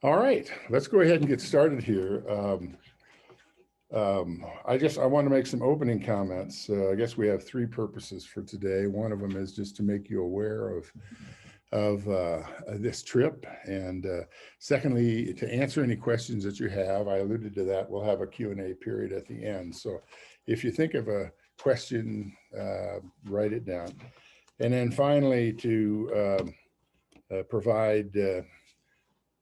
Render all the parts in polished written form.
All right, let's go ahead and get started here. I want to make some opening comments. I guess we have three purposes for today. One of them is just to make you aware of this trip, and secondly, to answer any questions that you have. I alluded to that. We'll have a Q&A period at the end. So if you think of a question, write it down. And then finally, to provide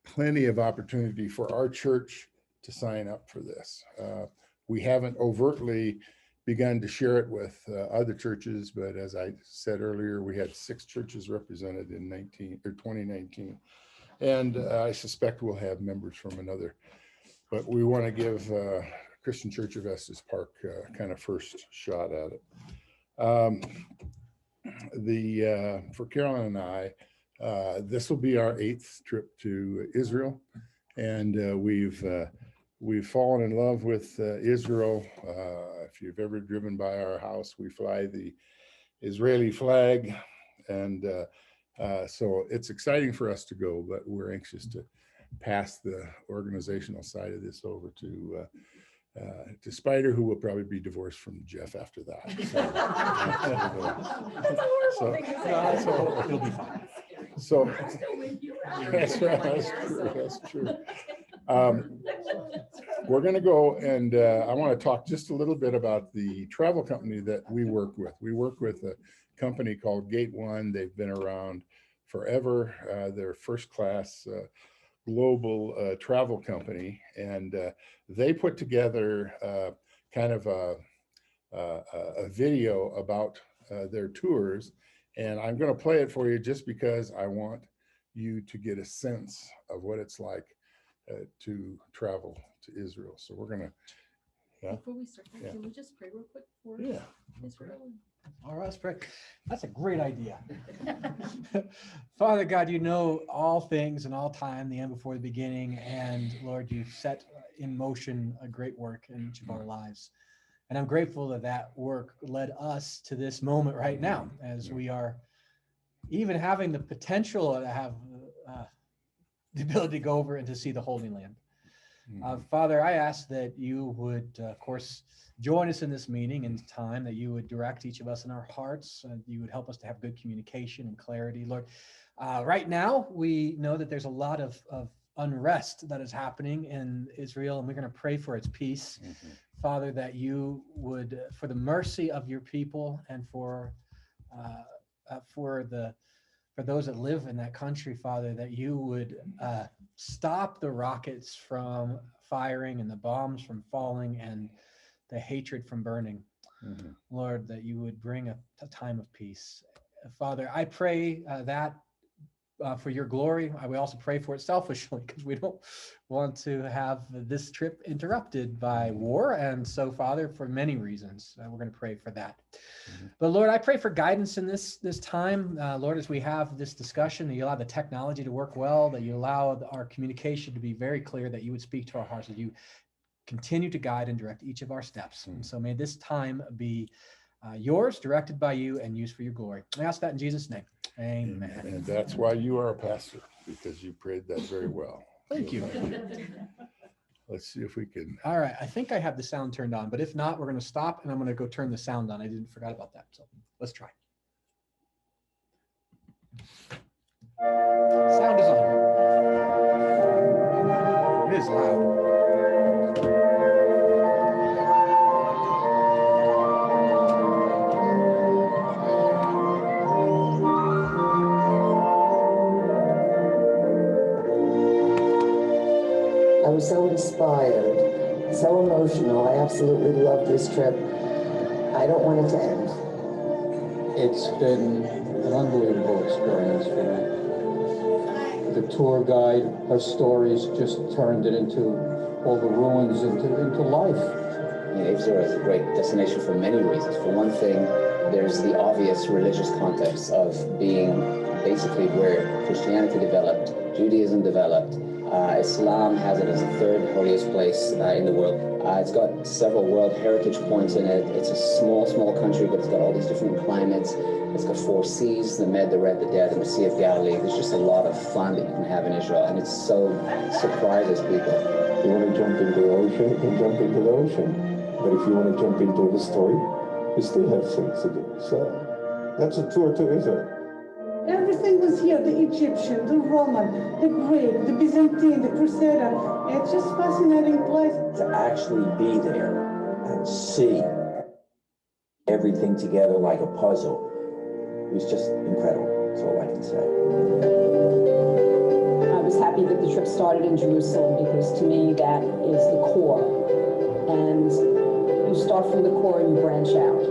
plenty of opportunity for our church to sign up for this. We haven't overtly begun to share it with other churches, but as I said earlier, we had 6 churches represented in 2019, and I suspect we'll have members from another. But we want to give Christian Church of Estes Park kind of first shot at it. For Carolyn and I, this will be our 8th trip to Israel, and we've fallen in love with Israel. If you've ever driven by our house, we fly the Israeli flag, and so it's exciting for us to go, but we're anxious to pass the organizational side of this over to Spider, who will probably be divorced from Jeff after that. That's a horrible thing to say. It'll be fine. So that's right. That's true. We're going to go, and I want to talk just a little bit about the travel company that we work with. We work with a company called Gate One. They've been around forever. They're first-class global travel company, and they put together kind of a video about their tours. And I'm going to play it for you just because I want you to get a sense of what it's like to travel to Israel. So we're going to. Before we start, can we just pray real quick for Israel? All right, let's pray. That's a great idea. Father God, you know all things and all time, the end before the beginning. And Lord, you've set in motion a great work in each of our lives. And I'm grateful that that work led us to this moment right now, as we are even having the potential to have the ability to go over and to see the Holy Land. Father, I ask that you would, of course, join us in this meeting and time, that you would direct each of us in our hearts, and you would help us to have good communication and clarity. Lord, right now, we know that there's a lot of unrest that is happening in Israel, and we're going to pray for its peace. Father, that you would, for the mercy of your people and for those that live in that country, Father, that you would stop the rockets from firing and the bombs from falling and the hatred from burning. Lord, that you would bring a time of peace. Father, I pray that for your glory. We also pray for it selfishly, because we don't want to have this trip interrupted by war. And so, Father, for many reasons, we're going to pray for that. But Lord, I pray for guidance in this time. Lord, as we have this discussion, that you allow the technology to work well, that you allow our communication to be very clear, that you would speak to our hearts, that you continue to guide and direct each of our steps. And so may this time be yours, directed by you, and used for your glory. I ask that in Jesus' name. Amen. And that's why you are a pastor, because you prayed that very well. Thank you. Let's see if we can. All right. I think I have the sound turned on, but if not, we're going to stop and I'm going to go turn the sound on. I forgot about that. So let's try. Sound is on. It is loud. I was so inspired, so emotional. I absolutely love this trip. I don't want it to end. It's been an unbelievable experience for me. The tour guide, her stories just turned it into all the ruins, into life. Israel is a great destination for many reasons. For one thing, there's the obvious religious context of being basically where Christianity developed, Judaism developed, Islam has it as the third holiest place in the world. It's got several World Heritage points in it. It's a small country, but it's got all these different climates. It's got 4 seas, the Med, the Red, the Dead, and the Sea of Galilee. There's just a lot of fun that you can have in Israel, and it surprises people. If you want to jump into the ocean, you can jump into the ocean. But if you want to jump into history, you still have things to do. So that's a tour to Israel. Everything was here, the Egyptian, the Roman, the Greek, the Byzantine, the Crusader. It's just fascinating place. To actually be there and see everything together like a puzzle, it was just incredible. That's all I can say. I was happy that the trip started in Jerusalem because to me that is the core. And you start from the core and you branch out.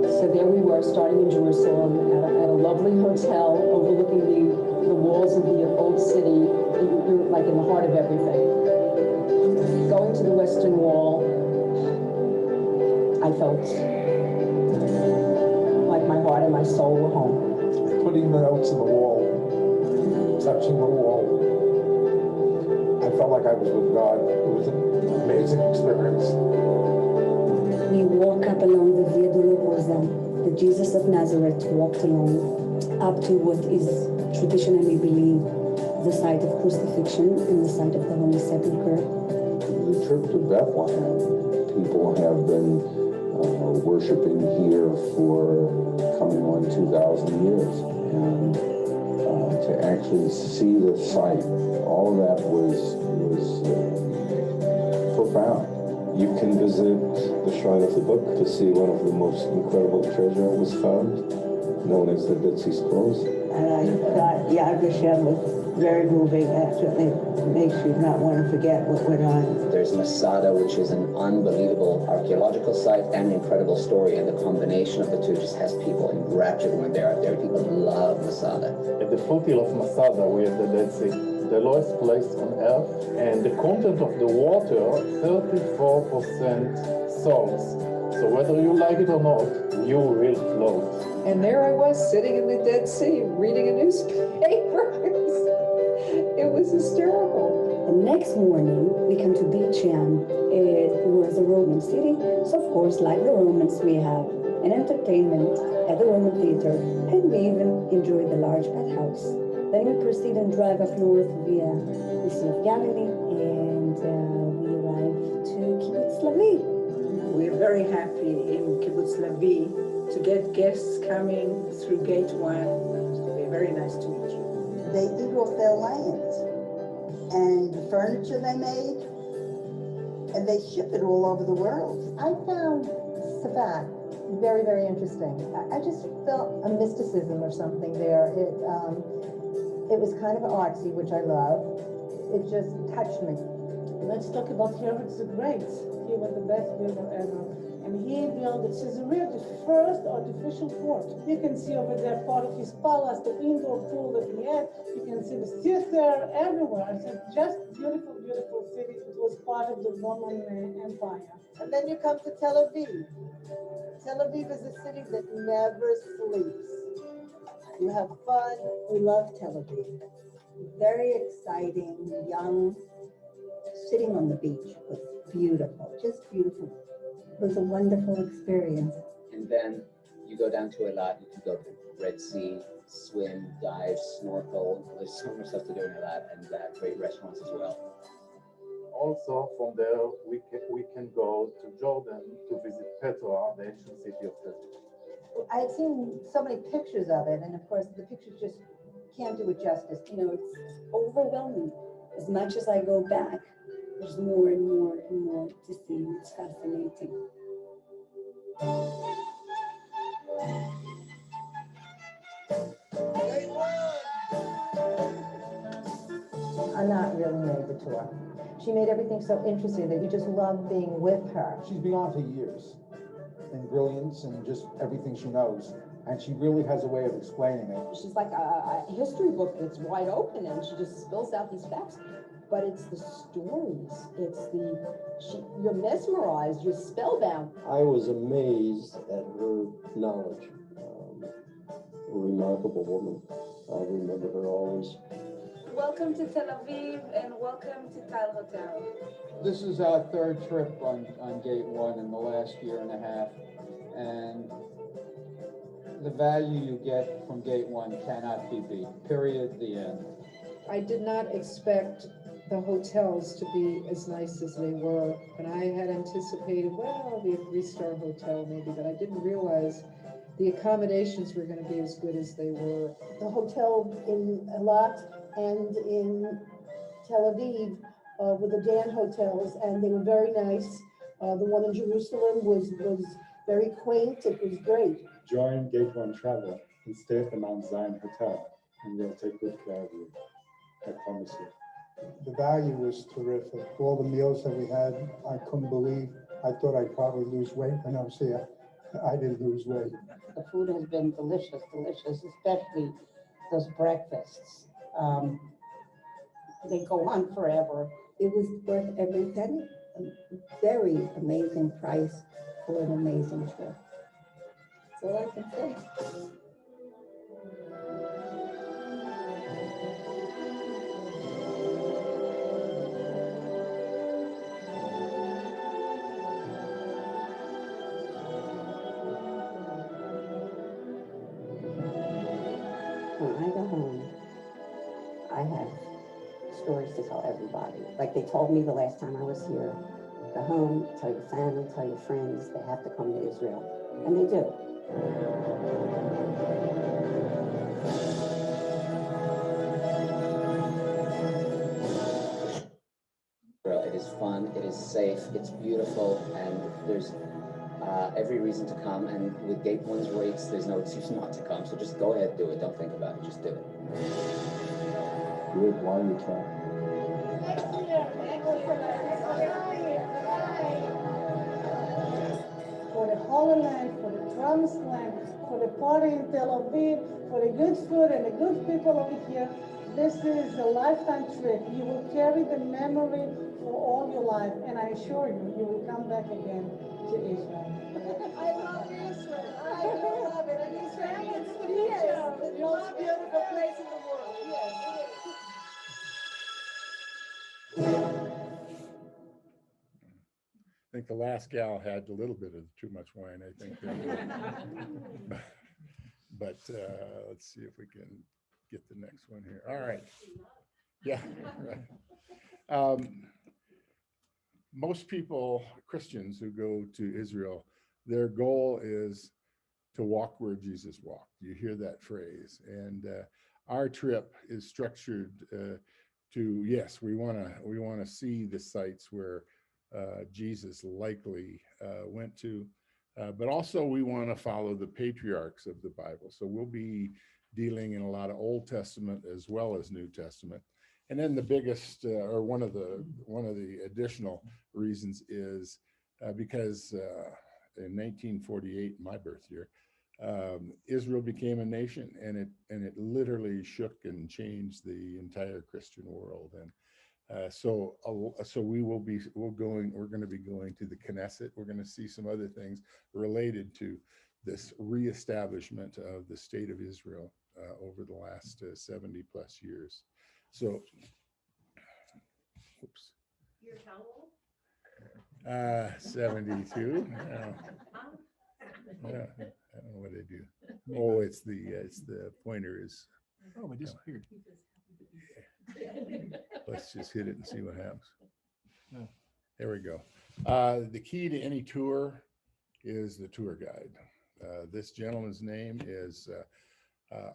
So there we were, starting in Jerusalem at a lovely hotel overlooking the walls of the old city. You're like in the heart of everything. Going to the Western Wall, I felt like my heart and my soul were home. Putting the notes in the wall, touching the wall, I felt like I was with God. It was an amazing experience. We walk up along the Via Dolorosa. The Jesus of Nazareth walked along up to what is traditionally believed the site of crucifixion and the site of the Holy Sepulchre. The trip to Bethlehem, people have been worshiping here for coming on 2,000 years. And to actually see the site, all of that was profound. You can visit the Shrine of the Book to see one of the most incredible treasure was found, known as the Dead Sea Scrolls. And I thought Yad Vashem was very moving. Absolutely makes you not want to forget what went on. There's Masada, which is an unbelievable archaeological site and an incredible story, and the combination of the two just has people enraptured when they're out there. People love Masada. At the foothills of Masada, we have the Dead Sea, the lowest place on earth, and the content of the water, 34% salts. So whether you like it or not, you will float. And there I was sitting in the Dead Sea reading a newspaper. It was hysterical. The next morning, we come to Beit Shean. It was a Roman city. So, of course, like the Romans, we have an entertainment at the Roman theater, and we even enjoyed the large bathhouse. Then we proceed and drive up north via the Sea of Galilee, and we arrive to Kibbutz Levi. We're very happy in Kibbutz Levi to get guests coming through Gate 1. They're very nice to meet you. They eat off their land, and the furniture they made, and they ship it all over the world. I found Safat very, very interesting. I just felt a mysticism or something there. It was kind of artsy, which I love. It just touched me. Let's talk about Herod the Great. He was the best builder ever. And he built at Caesarea the first artificial port. You can see over there part of his palace, the indoor pool that he had. You can see the theater everywhere. It's just beautiful, beautiful city. It was part of the Roman Empire. And then you come to Tel Aviv. Tel Aviv is a city that never sleeps. You have fun. We love Tel Aviv. Very exciting, young. Sitting on the beach was beautiful, just beautiful. It was a wonderful experience. And then you go down to Eilat, you can go to the Red Sea, swim, dive, snorkel. There's so much stuff to do in Eilat, and great restaurants as well. Also, from there, we can go to Jordan to visit Petra, the ancient city of Turkey. I had seen so many pictures of it, and of course the pictures just can't do it justice. You know, it's overwhelming. As much as I go back, there's more and more and more to see. It's fascinating. Anat really made the tour. She made everything so interesting that you just love being with her. She's beyond her years in brilliance and just everything she knows. And she really has a way of explaining it. She's like a history book that's wide open, and she just spills out these facts. But it's the stories. You're mesmerized, you're spellbound. I was amazed at her knowledge. A remarkable woman. I remember her always Welcome to Tel Aviv and welcome to Tal Hotel. This is our third trip on Gate 1 in the last year and a half. And the value you get from Gate 1 cannot be beat, period, the end. I did not expect the hotels to be as nice as they were. And I had anticipated, well, it'll be a 3-star hotel maybe, but I didn't realize the accommodations were going to be as good as they were. The hotel in Eilat and in Tel Aviv were the Dan hotels, and they were very nice. The one in Jerusalem was very quaint. It was great. Join Gate 1 Travel and stay at the Mount Zion Hotel, and they'll take good care of you. I promise you. The value was terrific. All the meals that we had, I couldn't believe. I thought I'd probably lose weight when I was here. I didn't lose weight. The food has been delicious, especially those breakfasts. They go on forever. It was worth every penny. A very amazing price for an amazing trip. That's all I can say. When I go home, I have stories to tell everybody. Like they told me the last time I was here, go home, tell your family, tell your friends, they have to come to Israel. And they do. It is fun, it is safe, it's beautiful, and there's every reason to come. And with Gate 1's rates, there's no excuse not to come. So just go ahead, do it. Don't think about it, just do it. Do it while you can. For the Holy Land, for the Promised Land, for the party in Tel Aviv, for the good food and the good people over here, this is a lifetime trip. You will carry the memory for all your life, and I assure you, you will come back again to Israel. I love Israel. I love it. And Israel is the most beautiful place in the world. Yes, it is. I think the last gal had a little bit of too much wine, I think. But let's see if we can get the next one here. All right. Yeah. Right. Most people, Christians who go to Israel, their goal is to walk where Jesus walked. You hear that phrase. And our trip is structured to, yes, we want to see the sites where Jesus likely went to, but also we want to follow the patriarchs of the Bible. So we'll be dealing in a lot of Old Testament as well as New Testament. And then the biggest, or one of the additional reasons is because in 1948, my birth year, Israel became a nation, and it literally shook and changed the entire Christian world. And so we're going to be going to the Knesset. We're going to see some other things related to this reestablishment of the state of Israel over the last 70 plus years. So, oops. You're how old? 72. Yeah, I don't know what I do. Oh, it's the pointer is. Oh, it disappeared. Let's just hit it and see what happens. Yeah. There we go. The key to any tour is the tour guide. This gentleman's name is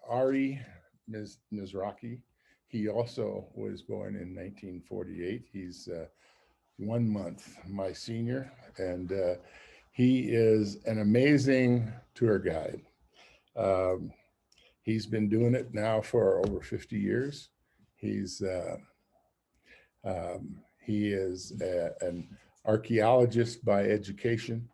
Ari Mizrahi. He also was born in 1948. He's 1 month my senior, and he is an amazing tour guide. He's been doing it now for over 50 years. He is an archaeologist by education.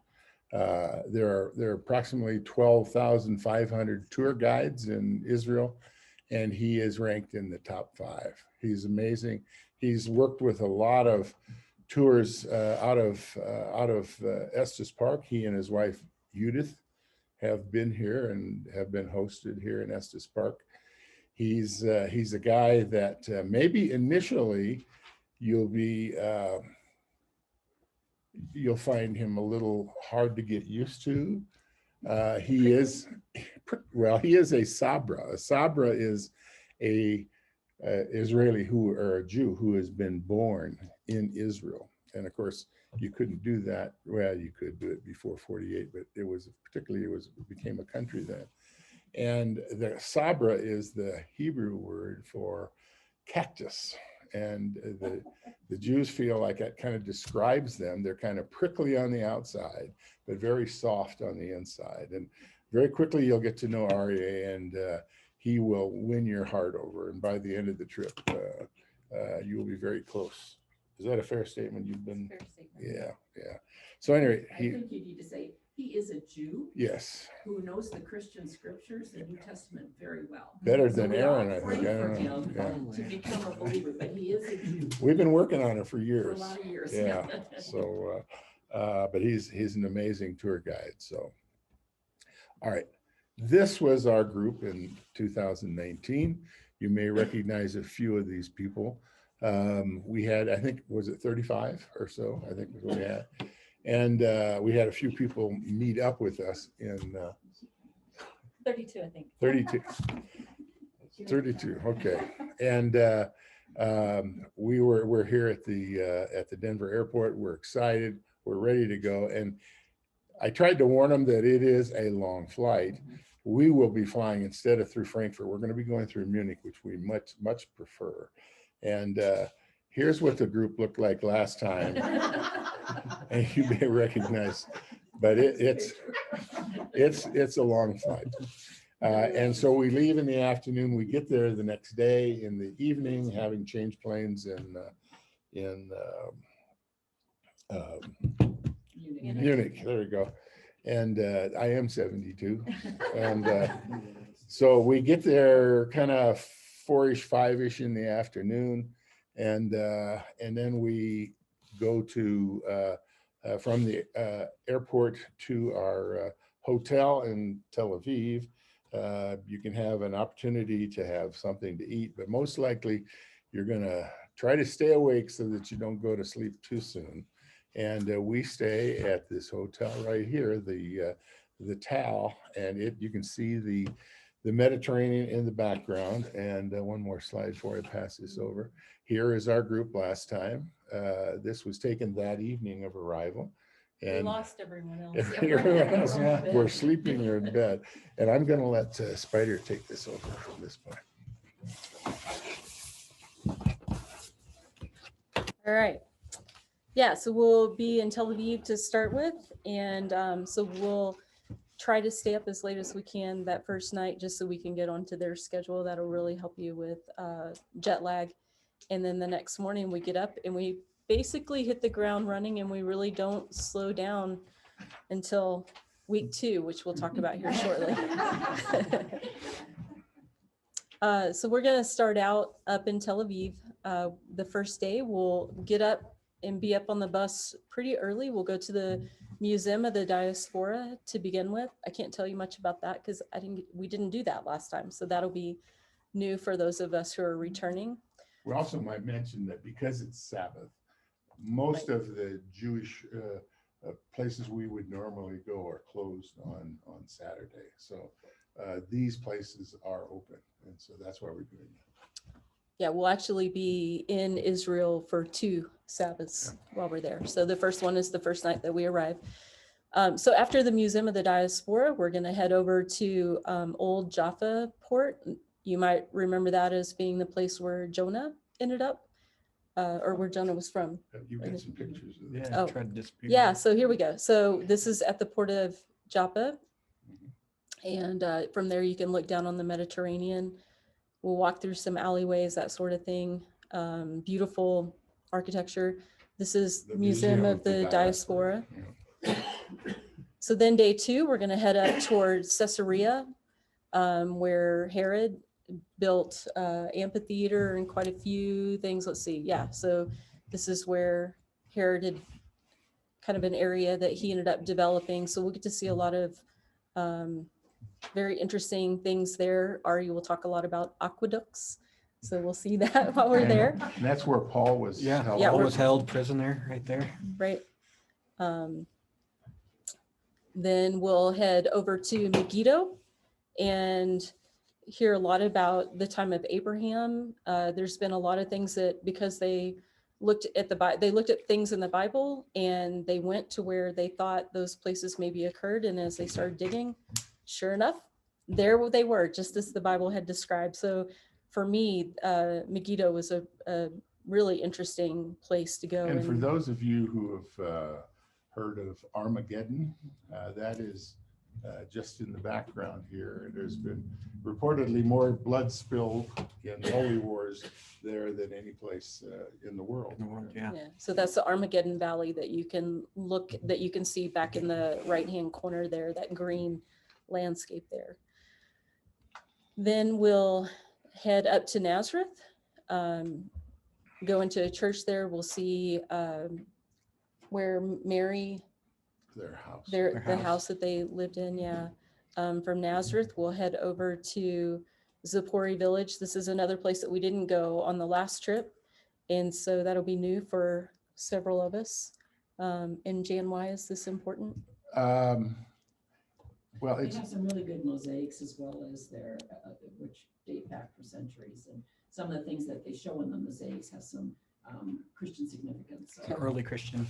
There are approximately 12,500 tour guides in Israel, and he is ranked in the top 5. He's amazing. He's worked with a lot of tours out of Estes Park. He and his wife Judith have been here and have been hosted here in Estes Park. He's a guy that maybe initially you'll find him a little hard to get used to. He is a Sabra. A Sabra is a Israeli or a Jew who has been born in Israel. And of course, you couldn't do that. Well, you could do it before 48, but it became a country then. And the Sabra is the Hebrew word for cactus. And the Jews feel like that kind of describes them. They're kind of prickly on the outside, but very soft on the inside. And very quickly you'll get to know Aryeh, and he will win your heart over. And by the end of the trip, you will be very close. Is that a fair statement? You've been, Fair statement. yeah. So anyway, I think you need to say he is a Jew. Yes. Who knows the Christian scriptures, the New Testament very well. Better So than we Aaron, all I pray think. I for don't know. him to become a believer, but he is a Jew. We've been working on it for years. For a lot of years. Yeah. So, but he's an amazing tour guide. So, all right. This was our group in 2019. You may recognize a few of these people. We had, I think, was it 35 or so? I think was what we had. And we had a few people meet up with us in 32, I think. 32. Okay. And we're here at the Denver airport. We're excited. We're ready to go. And I tried to warn them that it is a long flight. We will be flying instead of through Frankfurt. We're going to be going through Munich, which we much prefer. And here's what the group looked like last time. And you may recognize, but it's a long flight. And so we leave in the afternoon. We get there the next day in the evening, having changed planes in Munich. There we go. And I am 72. And so we get there kind of 4-ish, 5-ish in the afternoon. And then we go to from the airport to our hotel in Tel Aviv. You can have an opportunity to have something to eat, but most likely you're going to try to stay awake so that you don't go to sleep too soon. And we stay at this hotel right here, the Tal, and you can see the Mediterranean in the background. And one more slide before I pass this over. Here is our group last time. This was taken that evening of arrival. And we lost everyone else. everyone else were sleeping or in bed. And I'm going to let Spider take this over from this point. All right. Yeah, so we'll be in Tel Aviv to start with. And so we'll try to stay up as late as we can that first night, just so we can get onto their schedule. That'll really help you with jet lag. And then the next morning we get up and we basically hit the ground running, and we really don't slow down until week 2, which we'll talk about here shortly. So we're going to start out up in Tel Aviv. The first day we'll get up and be up on the bus pretty early. We'll go to the Museum of the Diaspora to begin with. I can't tell you much about that because we didn't do that last time. So that'll be new for those of us who are returning. We also might mention that because it's Sabbath, most of the Jewish places we would normally go are closed on Saturday. So these places are open. And so that's why we're doing that. Yeah, we'll actually be in Israel for 2 Sabbaths while we're there. So the first one is the first night that we arrive. So after the Museum of the Diaspora, we're going to head over to Old Jaffa Port. You might remember that as being the place where Jonah ended up, or where Jonah was from. You got some pictures of that. Oh, tried to disappear. yeah, so here we go. So this is at the port of Joppa. And from there you can look down on the Mediterranean. We'll walk through some alleyways, that sort of thing. Beautiful architecture. This is the Museum of the Diaspora. So then day 2, we're going to head up towards Caesarea, where Herod built amphitheater and quite a few things. Let's see. Yeah. So this is where Herod had kind of an area that he ended up developing. So we'll get to see a lot of very interesting things there. Ari will talk a lot about aqueducts. So we'll see that while we're there. And that's where Paul was held. Paul was held prisoner right there. Right. Then we'll head over to Megiddo and hear a lot about the time of Abraham. There's been a lot of things that, because they looked at things in the Bible and they went to where they thought those places maybe occurred. And as they started digging, sure enough, there they were, just as the Bible had described. So for me, Megiddo was a really interesting place to go. And for those of you who have heard of Armageddon, that is just in the background here. There's been reportedly more blood spilled in holy wars there than any place in the world. Yeah. So that's the Armageddon Valley that you can see back in the right-hand corner there, that green landscape there. Then we'll head up to Nazareth, go into a church there. We'll see where Mary, the house that they lived in. Yeah. From Nazareth, we'll head over to Zipporah Village. This is another place that we didn't go on the last trip. And so that'll be new for several of us. And Jan, why is this important? Well, They have some really good mosaics as well as their, which date back for centuries. And some of the things that they show in the mosaics have some Christian significance. So. Early Christian.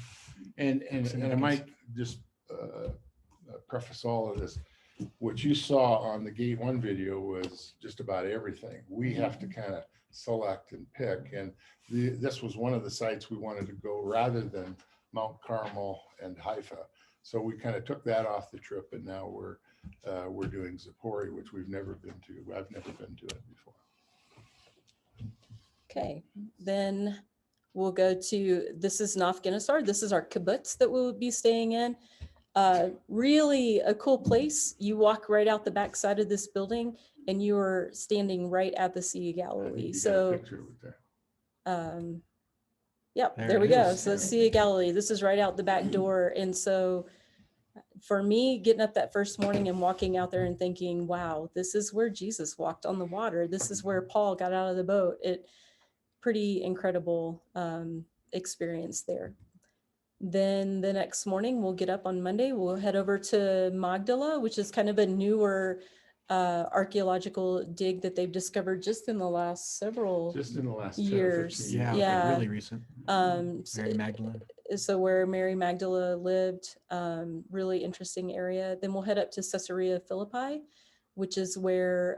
And I might just preface all of this. What you saw on the Gate 1 video was just about everything. We have to kind of select and pick. And this was one of the sites we wanted to go rather than Mount Carmel and Haifa. So we kind of took that off the trip, and now we're doing Zipporah, which we've never been to. I've never been to it before. Okay, then we'll go to, this is Nafganisar. This is our kibbutz that we'll be staying in. Really a cool place. You walk right out the back side of this building and you are standing right at the Sea of Galilee. So, yep, there we go. So Sea of Galilee, this is right out the back door. And so for me, getting up that first morning and walking out there and thinking, wow, this is where Jesus walked on the water. This is where Paul got out of the boat. Pretty incredible experience there. Then the next morning, we'll get up on Monday, we'll head over to Magdala, which is kind of a newer archaeological dig that they've discovered just in the last years. Yeah, really recent. Mary Magdalene. So where Mary Magdala lived, really interesting area. Then we'll head up to Caesarea Philippi, which is where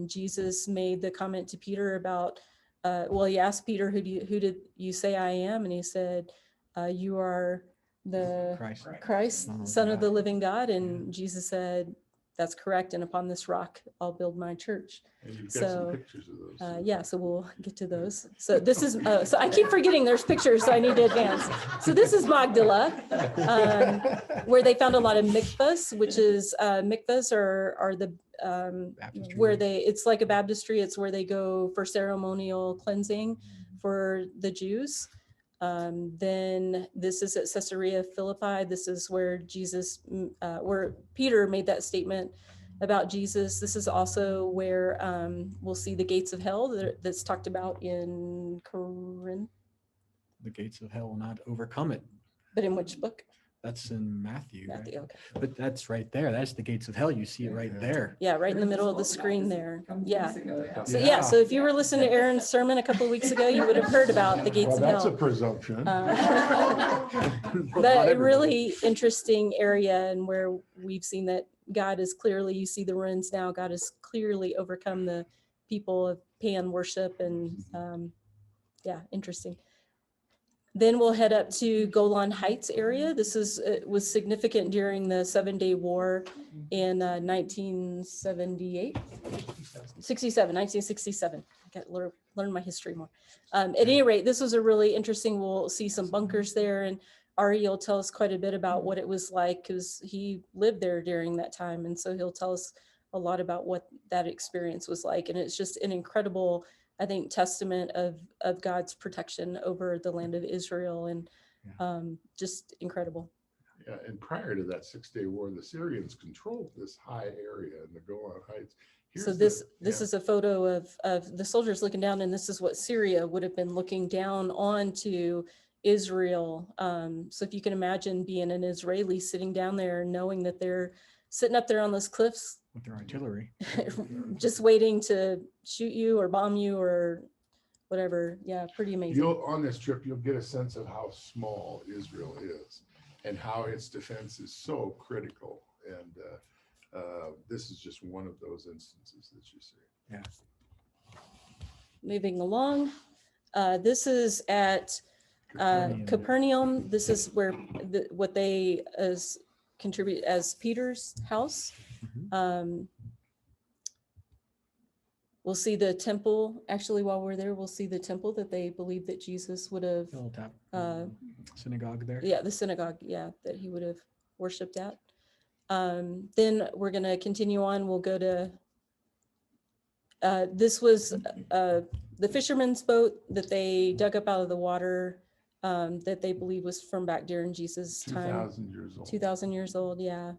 Jesus made the comment to Peter about, he asked Peter, who did you say I am? And he said, you are the Christ, Son of the living God. And Jesus said, that's correct. And upon this rock, I'll build my church. And you've got some pictures of those. Yeah, so we'll get to those. So this is, so I keep forgetting there's pictures, so I need to advance. So this is Magdala, where they found a lot of mikvahs, which is, mikvahs are the, where it's like a baptistry. It's where they go for ceremonial cleansing for the Jews. Then this is at Caesarea Philippi. This is where where Peter made that statement about Jesus. This is also where we'll see the gates of hell that's talked about in Corinth. The gates of hell will not overcome it. But in which book? That's in Matthew. Matthew, okay. But that's right there. That's the gates of hell. You see it right there. Yeah, right in the middle of the screen there. Yeah. So if you were listening to Aaron's sermon a couple of weeks ago, you would have heard about the gates of hell. That's a presumption. But a really interesting area, and where we've seen that God is clearly, you see the ruins now, God has clearly overcome the people of Pan worship, and interesting. Then we'll head up to Golan Heights area. This was significant during the 7-Day War in 1967. I got to learn my history more. At any rate, this was a really interesting, we'll see some bunkers there, and Ari will tell us quite a bit about what it was like, because he lived there during that time. And so he'll tell us a lot about what that experience was like. And it's just an incredible, I think, testament of God's protection over the land of Israel, and just incredible. and prior to that 6-day war, the Syrians controlled this high area in the Golan Heights. So this is a photo of the soldiers looking down, and this is what Syria would have been looking down onto Israel. So if you can imagine being an Israeli sitting down there, knowing that they're sitting up there on those cliffs with their artillery, just waiting to shoot you or bomb you or whatever. Yeah, pretty amazing. On this trip, you'll get a sense of how small Israel is and how its defense is so critical. And this is just one of those instances that you see. Yeah. Moving along, this is at Capernaum. This is where what they contribute as Peter's house. We'll see the temple. Actually, while we're there, we'll see the temple that they believe that Jesus would have. Synagogue there. Yeah, the synagogue. Yeah, that he would have worshipped at. Then we're going to continue on. We'll go to. This was the fisherman's boat that they dug up out of the water. That they believe was from back during Jesus' time. 2,000 years old. 2,000 years old, yeah.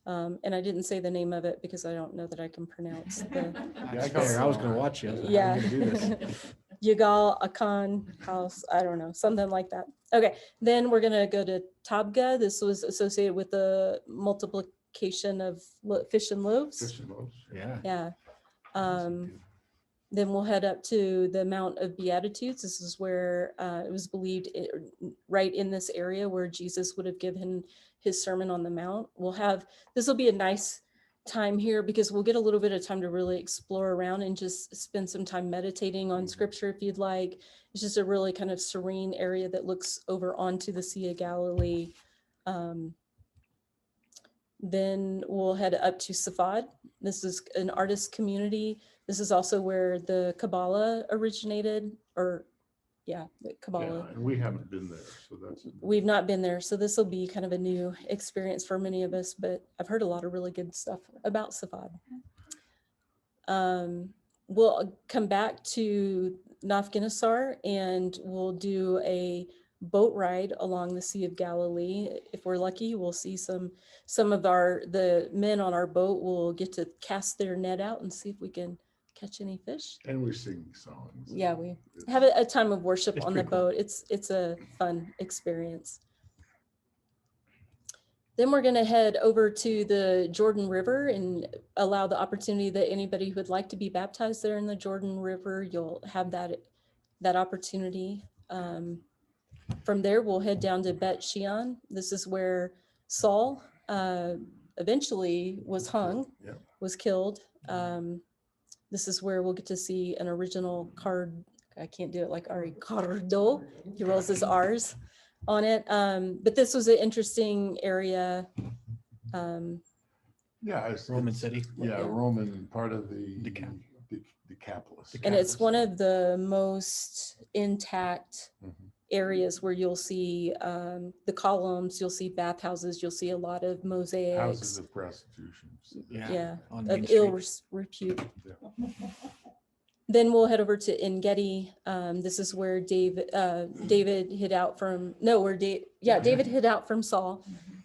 And I didn't say the name of it because I don't know that I can pronounce the. I was going to watch you. Yeah. I'm gonna do this. Yigal Akan house. I don't know, something like that. Okay, then we're gonna go to Tabgha. This was associated with the multiplication of fish and loaves. Fish and loaves. Yeah. Yeah. Then we'll head up to the Mount of Beatitudes. This is where it was believed right in this area where Jesus would have given his Sermon on the Mount. This will be a nice time here because we'll get a little bit of time to really explore around and just spend some time meditating on scripture if you'd like. It's just a really kind of serene area that looks over onto the Sea of Galilee. Then we'll head up to Safad. This is an artist community. This is also where the Kabbalah originated, the Kabbalah. Yeah, and we haven't been there, so that's. We've not been there, so this will be kind of a new experience for many of us, but I've heard a lot of really good stuff about Safad. We'll come back to Nafkinisar and we'll do a boat ride along the Sea of Galilee. If we're lucky, we'll see some of the men on our boat will get to cast their net out and see if we can catch any fish. And we sing songs. Yeah, we have a time of worship on the cool. boat. It's a fun experience. Then we're going to head over to the Jordan River and allow the opportunity that anybody who would like to be baptized there in the Jordan River, you'll have that opportunity. From there, we'll head down to Bet Shean. This is where Saul eventually was hung, was killed. This is where we'll get to see an original card. I can't do it like Ari Cardo. He rolls his R's on it. But this was an interesting area. It's Roman city. Yeah, Roman part of the Decapolis. And it's one of the most intact areas where you'll see the columns, you'll see bathhouses, you'll see a lot of mosaics. Houses of prostitution. Yeah, of ill repute. Then we'll head over to En Gedi. This is where David hid out from. David hid out from Saul.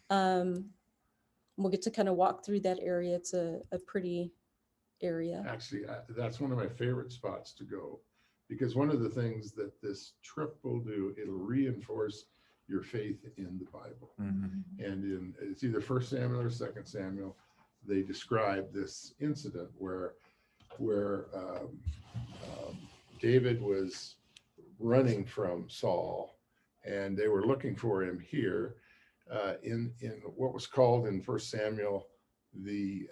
We'll get to kind of walk through that area. It's a pretty area. Actually, that's one of my favorite spots to go, because one of the things that this trip will do, it'll reinforce your faith in the Bible. And it's either 1 Samuel or 2 Samuel, they describe this incident where David was running from Saul, and they were looking for him here in what was called in 1 Samuel the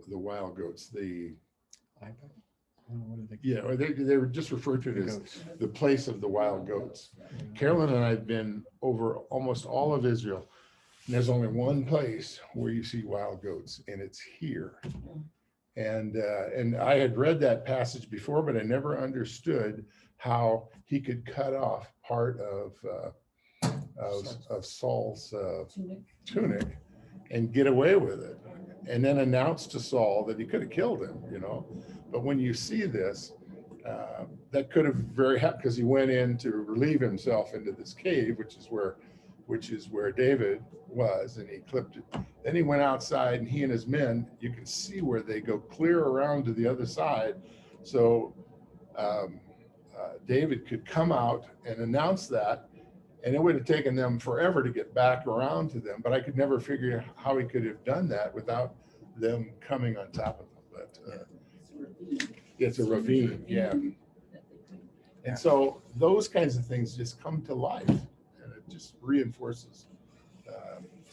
wild goats. They were just referred to it as the place of the wild goats. Carolyn and I have been over almost all of Israel, and there's only one place where you see wild goats, and it's here. And I had read that passage before, but I never understood how he could cut off part of Saul's tunic and get away with it, and then announce to Saul that he could have killed him, But when you see this, that could have very helped because he went in to relieve himself into this cave, which is where David was, and he clipped it. Then he went outside, and he and his men, you can see where they go clear around to the other side. So David could come out and announce that, and it would have taken them forever to get back around to them. But I could never figure out how he could have done that without them coming on top of them. But it's a ravine, yeah. And so those kinds of things just come to life, and it just reinforces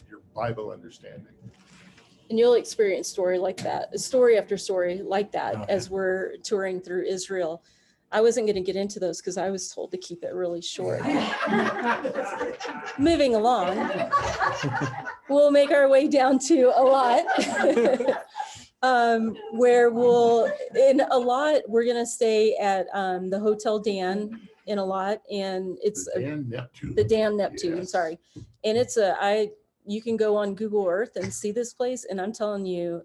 your Bible understanding. And you'll experience story after story like that as we're touring through Israel. I wasn't going to get into those because I was told to keep it really short. Moving along, we'll make our way down to Eilat, where we're going to stay at the Hotel Dan in Eilat, and it's the Dan Neptune, Yes. sorry. And you can go on Google Earth and see this place, and I'm telling you,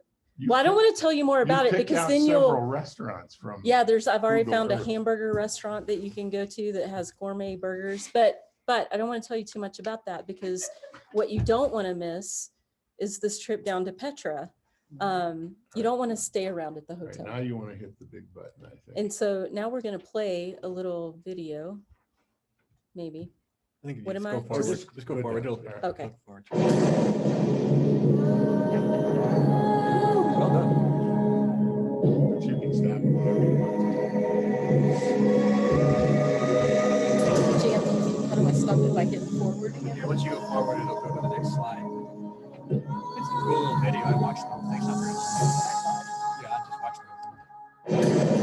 I don't want to tell you more about it because then several restaurants from I've already Google found Earth. a hamburger restaurant that you can go to that has gourmet burgers, but I don't want to tell you too much about that because what you don't want to miss is this trip down to Petra. You don't want to stay around at the hotel. Right, now you want to hit the big button, I think. And so now we're going to play a little video, maybe. I think What am I? go forward. Just go forward. Okay. Well done. You can stop. How do I stop it by hitting forward again? Yeah, once you go forward, it'll go to the next slide. It's a cool little video. I watched the whole thing. It's not very long. Yeah, I just watched the whole thing.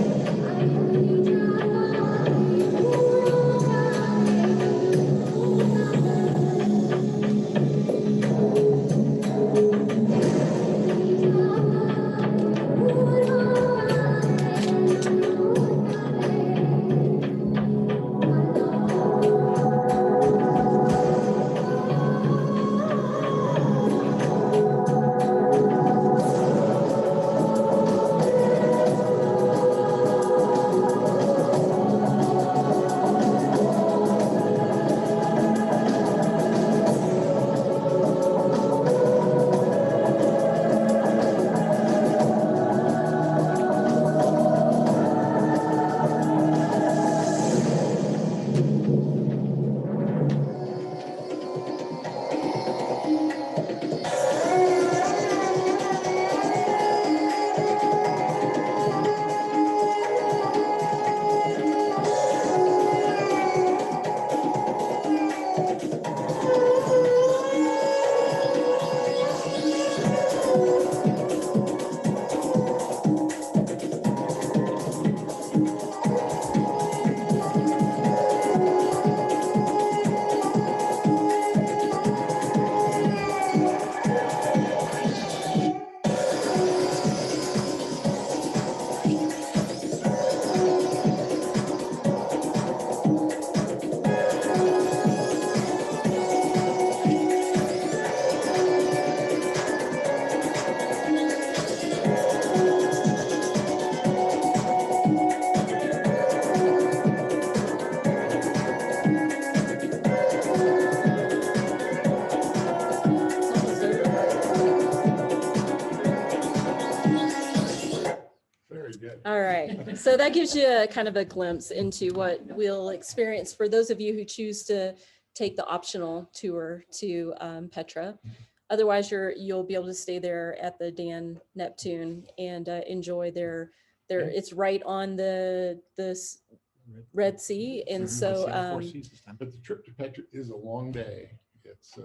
All right, so that gives you a kind of a glimpse into what we'll experience for those of you who choose to take the optional tour to Petra. Otherwise, you'll be able to stay there at the Dan Neptune and enjoy their. It's right on the Red Sea, and so. But the trip to Petra is a long day. It's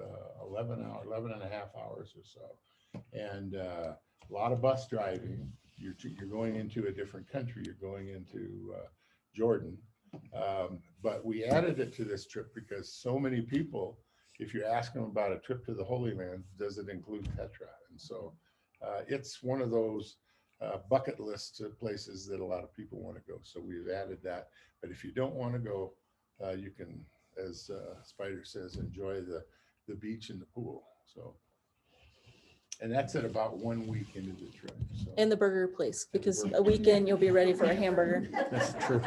11 and a half hours or so, and a lot of bus driving. You're going into a different country. You're going into Jordan. But we added it to this trip because so many people, if you ask them about a trip to the Holy Land, does it include Petra? And so it's one of those bucket list places that a lot of people want to go. So we've added that. But if you don't want to go, you can, as Spider says, enjoy the beach and the pool. So And that's at about 1 week into the trip. So. And the burger place, because a weekend you'll be ready for a hamburger. That's true.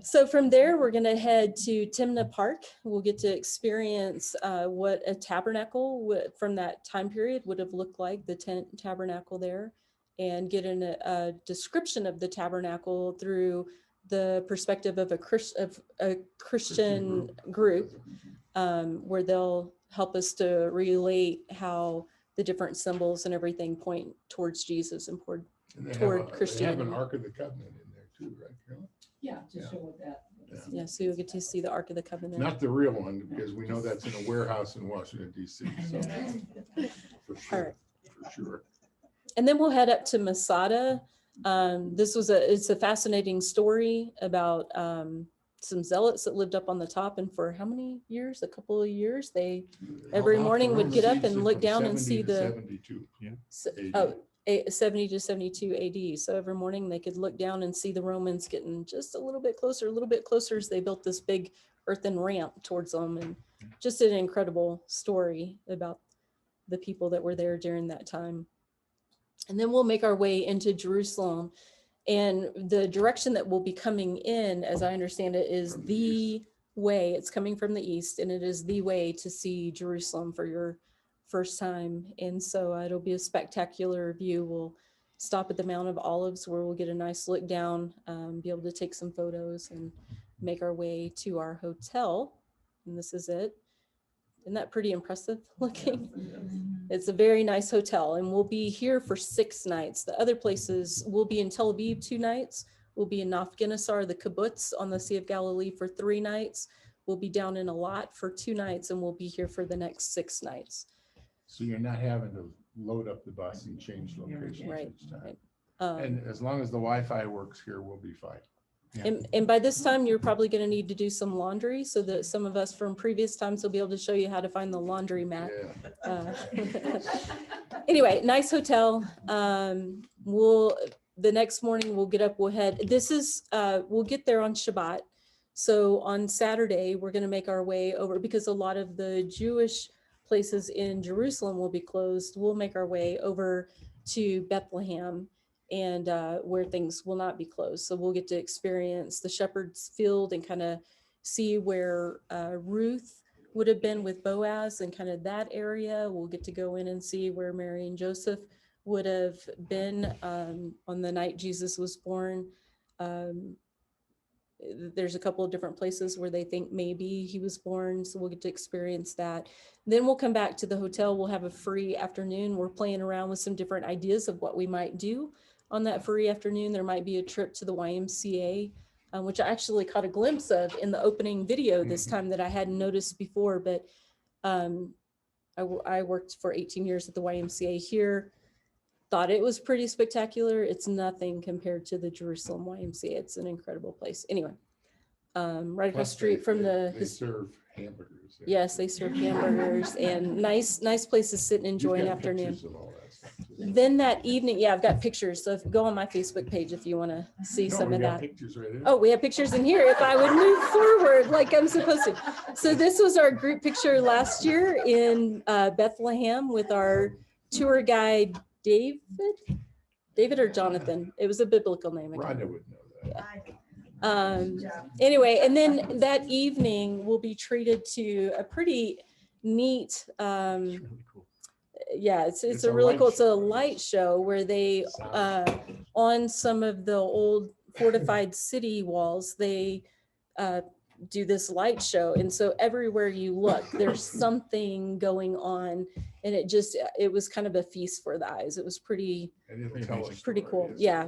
So from there, we're going to head to Timna Park. We'll get to experience what a tabernacle from that time period would have looked like, the tent tabernacle there, and get a description of the tabernacle through the perspective of a Christian group, where they'll help us to relate how the different symbols and everything point towards Jesus and toward Christianity. They have an Ark of the Covenant in there too, right, Carolyn? Yeah, to show what that. Yeah, so you'll get to see the Ark of the Covenant. Not the real one, because we know that's in a warehouse in Washington, D.C. So for sure, All right. for sure. And then we'll head up to Masada. It's a fascinating story about some zealots that lived up on the top, and for how many years? A couple of years. They every morning would get up and look down and see the 70 to 72 AD. So every morning they could look down and see the Romans getting just a little bit closer as they built this big earthen ramp towards them. And just an incredible story about the people that were there during that time. And then we'll make our way into Jerusalem. And the direction that we'll be coming in, as I understand it, is the way. It's coming from the east, and it is the way to see Jerusalem for your first time. And so it'll be a spectacular view. We'll stop at the Mount of Olives, where we'll get a nice look down, be able to take some photos, and make our way to our hotel. And this is it. Isn't that pretty impressive looking? It's a very nice hotel, and we'll be here for 6 nights. The other places, we'll be in Tel Aviv 2 nights. We'll be in Nafginisar, the kibbutz on the Sea of Galilee, for 3 nights. We'll be down in Eilat for 2 nights, and we'll be here for the next 6 nights. So you're not having to load up the bus and change locations Right, each time. right. And as long as the Wi-Fi works here, we'll be fine. And by this time, you're probably going to need to do some laundry, so that some of us from previous times will be able to show you how to find the laundry mat. Anyway, nice hotel. The next morning we'll get up, we'll head. We'll get there on Shabbat. So on Saturday, we're going to make our way over, because a lot of the Jewish places in Jerusalem will be closed. We'll make our way over to Bethlehem, and where things will not be closed. So we'll get to experience the shepherd's field and kind of see where Ruth would have been with Boaz, and kind of that area. We'll get to go in and see where Mary and Joseph would have been on the night Jesus was born. There's a couple of different places where they think maybe he was born, so we'll get to experience that. Then we'll come back to the hotel. We'll have a free afternoon. We're playing around with some different ideas of what we might do on that free afternoon. There might be a trip to the YMCA, which I actually caught a glimpse of in the opening video this time that I hadn't noticed before. But I worked for 18 years at the YMCA here. Thought it was pretty spectacular. It's nothing compared to the Jerusalem YMCA. It's an incredible place. Anyway, right across the street from they serve hamburgers. Yes, they serve hamburgers and nice place to sit and enjoy an afternoon. Then that evening, yeah, I've got pictures. So go on my Facebook page if you want to see some of that. Right, oh, we have pictures in here. If I would move forward like I'm supposed to. So this was our group picture last year in Bethlehem with our tour guide, David or Jonathan. It was a biblical name. Rhonda would know that. Yeah. Anyway, and then that evening we'll be treated to a pretty neat, yeah, it's a really cool, it's a light show where they, on some of the old fortified city walls, they do this light show. And so everywhere you look, there's something going on, and it was kind of a feast for the eyes. It was pretty cool. Yeah.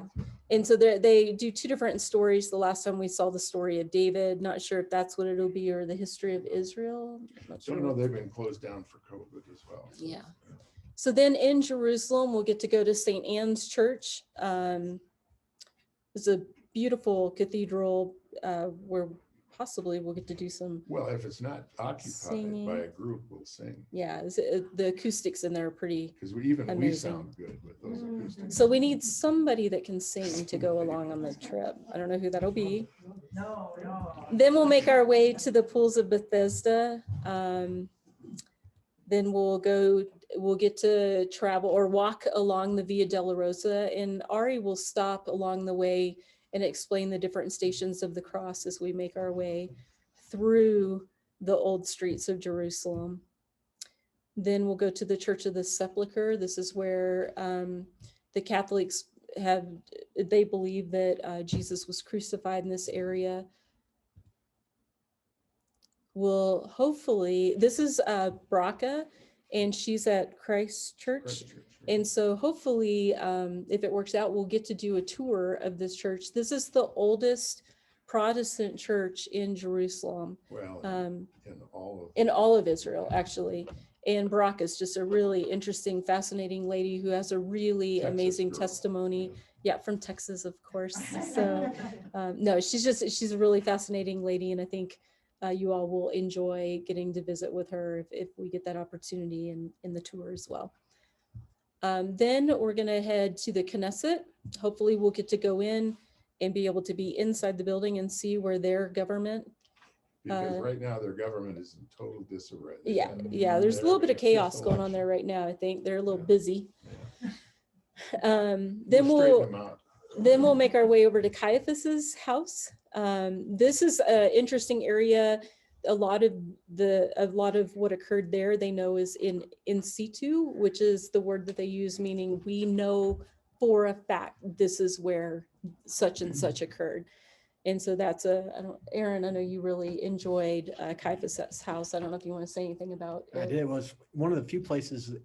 And so they do 2 different stories. The last time we saw the story of David, not sure if that's what it'll be, or the history of Israel. Don't know, they've been closed down for COVID as well. So. Yeah. So then in Jerusalem, we'll get to go to St. Anne's Church. It's a beautiful cathedral where possibly we'll get to do some. Well, if it's not occupied by a group, we'll sing. Yeah, the acoustics in there are pretty. Because we sound good with those acoustics. So we need somebody that can sing to go along on the trip. I don't know who that'll be. No. Then we'll make our way to the pools of Bethesda. Then we'll get to travel or walk along the Via Dolorosa, and Ari will stop along the way and explain the different stations of the cross as we make our way through the old streets of Jerusalem. Then we'll go to the Church of the Sepulchre. This is where the Catholics they believe that Jesus was crucified in this area. Will hopefully, this is Braca, and she's at Christ Church. And so hopefully, if it works out, we'll get to do a tour of this church. This is the oldest Protestant church in Jerusalem. Well, in all of Israel, actually. And Braca is just a really interesting, fascinating lady who has a really amazing testimony. Yeah, from Texas, of course. So no, she's a really fascinating lady, and I think you all will enjoy getting to visit with her if we get that opportunity in the tour as well. Then we're going to head to the Knesset. Hopefully we'll get to go in and be able to be inside the building and see where their government. Because right now their government is in total disarray. Yeah, there's a little bit of chaos going on there right now. I think they're a little busy. Then we'll make our way over to Caiaphas's house. This is an interesting area. A lot of what occurred there, they know, is in situ, which is the word that they use, meaning we know for a fact this is where such and such occurred. And so that's Aaron, I know you really enjoyed Caiaphas's house. I don't know if you want to say anything about it. I did. It was one of the few places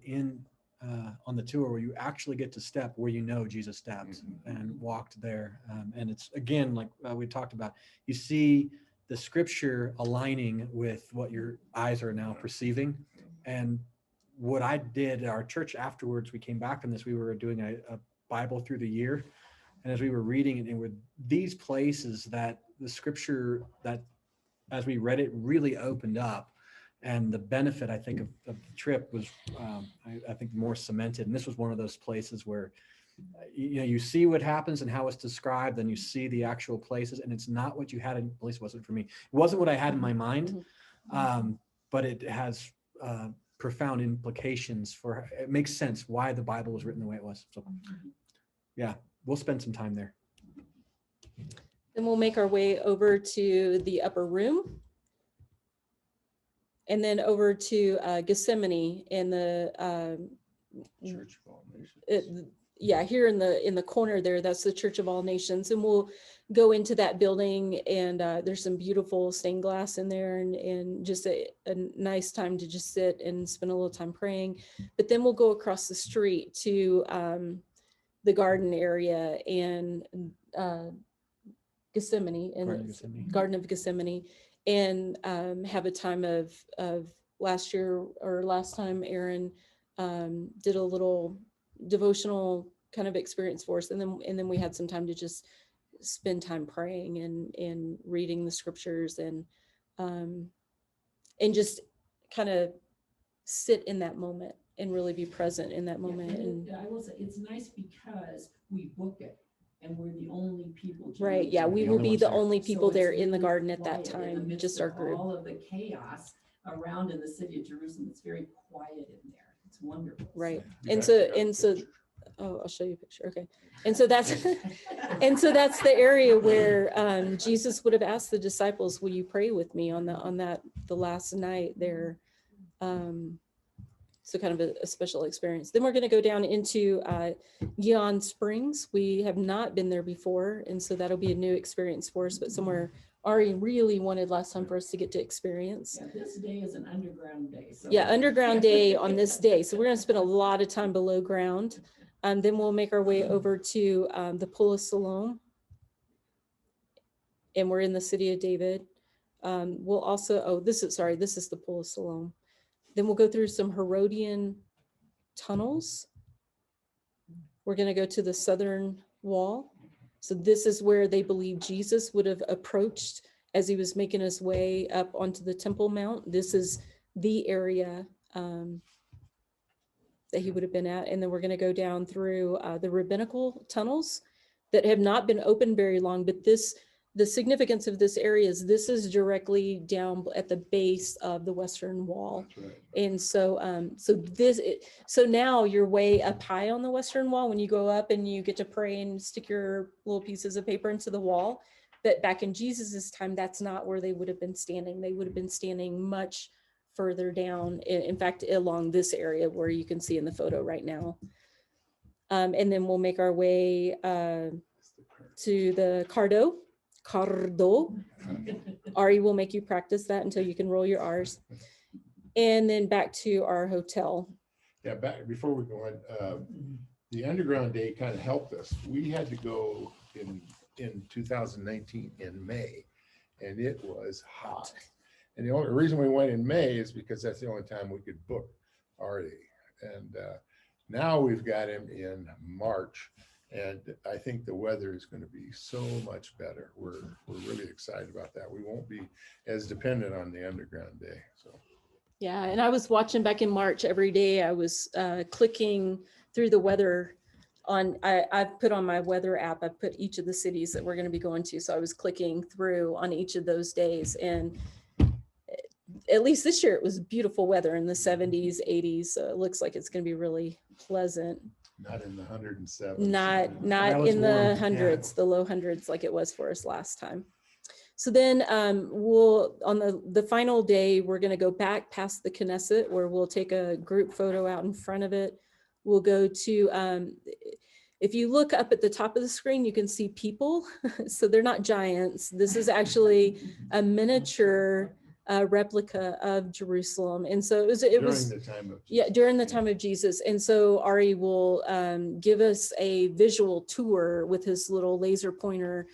on the tour where you actually get to step where you know Jesus stepped and walked there. And it's, again, like we talked about, you see the scripture aligning with what your eyes are now perceiving. And what I did at our church afterwards, we came back from this, we were doing a Bible through the year. And as we were reading it, were these places that the scripture that as we read it really opened up. And the benefit, I think, of the trip was, I think, more cemented. And this was one of those places where, you see what happens and how it's described, and you see the actual places, and it's not what you had, at least it wasn't for me. It wasn't what I had in my mind, but it has profound implications for, it makes sense why the Bible was written the way it was. So, yeah, we'll spend some time there. Then we'll make our way over to the upper room. And then over to Gethsemane in the Church of All Nations. Here in the corner there, that's the Church of All Nations, and we'll go into that building, and there's some beautiful stained glass in there, and just a nice time to just sit and spend a little time praying. But then we'll go across the street to the garden area and Gethsemane, and Garden of Gethsemane. And have a time of last time Aaron did a little devotional kind of experience for us, and then we had some time to just spend time praying and reading the scriptures and just kind of sit in that moment and really be present in that moment. And I will say it's nice because we book it. And we're the only people. Right. Yeah, we will be the only people there in the garden at that time, just our group. All of the chaos around in the city of Jerusalem, it's very quiet in there. It's wonderful. Right. And so, oh, I'll show you a picture. Okay. And so that's, the area where Jesus would have asked the disciples, "Will you pray with me on the last night there?" So kind of a special experience. Then we're going to go down into Gihon Springs. We have not been there before, and so that'll be a new experience for us, but somewhere Ari really wanted last time for us to get to experience. Yeah, this day is an underground day. So. Yeah, underground day on this day. So we're going to spend a lot of time below ground. Then we'll make our way over to the Pool of Siloam, and we're in the city of David. We'll also, this is the Pool of Siloam. Then we'll go through some Herodian tunnels. We're going to go to the southern wall. So this is where they believe Jesus would have approached as he was making his way up onto the Temple Mount. This is the area that he would have been at. And then we're going to go down through the rabbinical tunnels that have not been open very long, but this the significance of this area is this is directly down at the base of the western wall. That's right. And so, so now you're way up high on the western wall when you go up and you get to pray and stick your little pieces of paper into the wall. But back in Jesus's time, that's not where they would have been standing. They would have been standing much further down. In fact, along this area where you can see in the photo right now. And then we'll make our way to the Cardo. Ari will make you practice that until you can roll your R's. And then back to our hotel. Yeah, back before we go in, the underground day kind of helped us. We had to go in 2019 in May, and it was hot. And the only reason we went in May is because that's the only time we could book Artie. And now we've got him in March. And I think the weather is going to be so much better. We're really excited about that. We won't be as dependent on the underground day. So yeah, and I was watching back in March every day. I was clicking through the weather on. I've put on my weather app. I put each of the cities that we're going to be going to. So I was clicking through on each of those days, and at least this year it was beautiful weather in the 70s, 80s. So it looks like it's going to be really pleasant. Not in the 107s. Not in the hundreds, the low hundreds like it was for us last time. So then we'll, on the final day, we're going to go back past the Knesset where we'll take a group photo out in front of it. We'll go to, if you look up at the top of the screen, you can see people. So they're not giants. This is actually a miniature replica of Jerusalem. And so it was during the time of Jesus. Yeah, during the time of Jesus. And so Ari will give us a visual tour with his little laser pointer,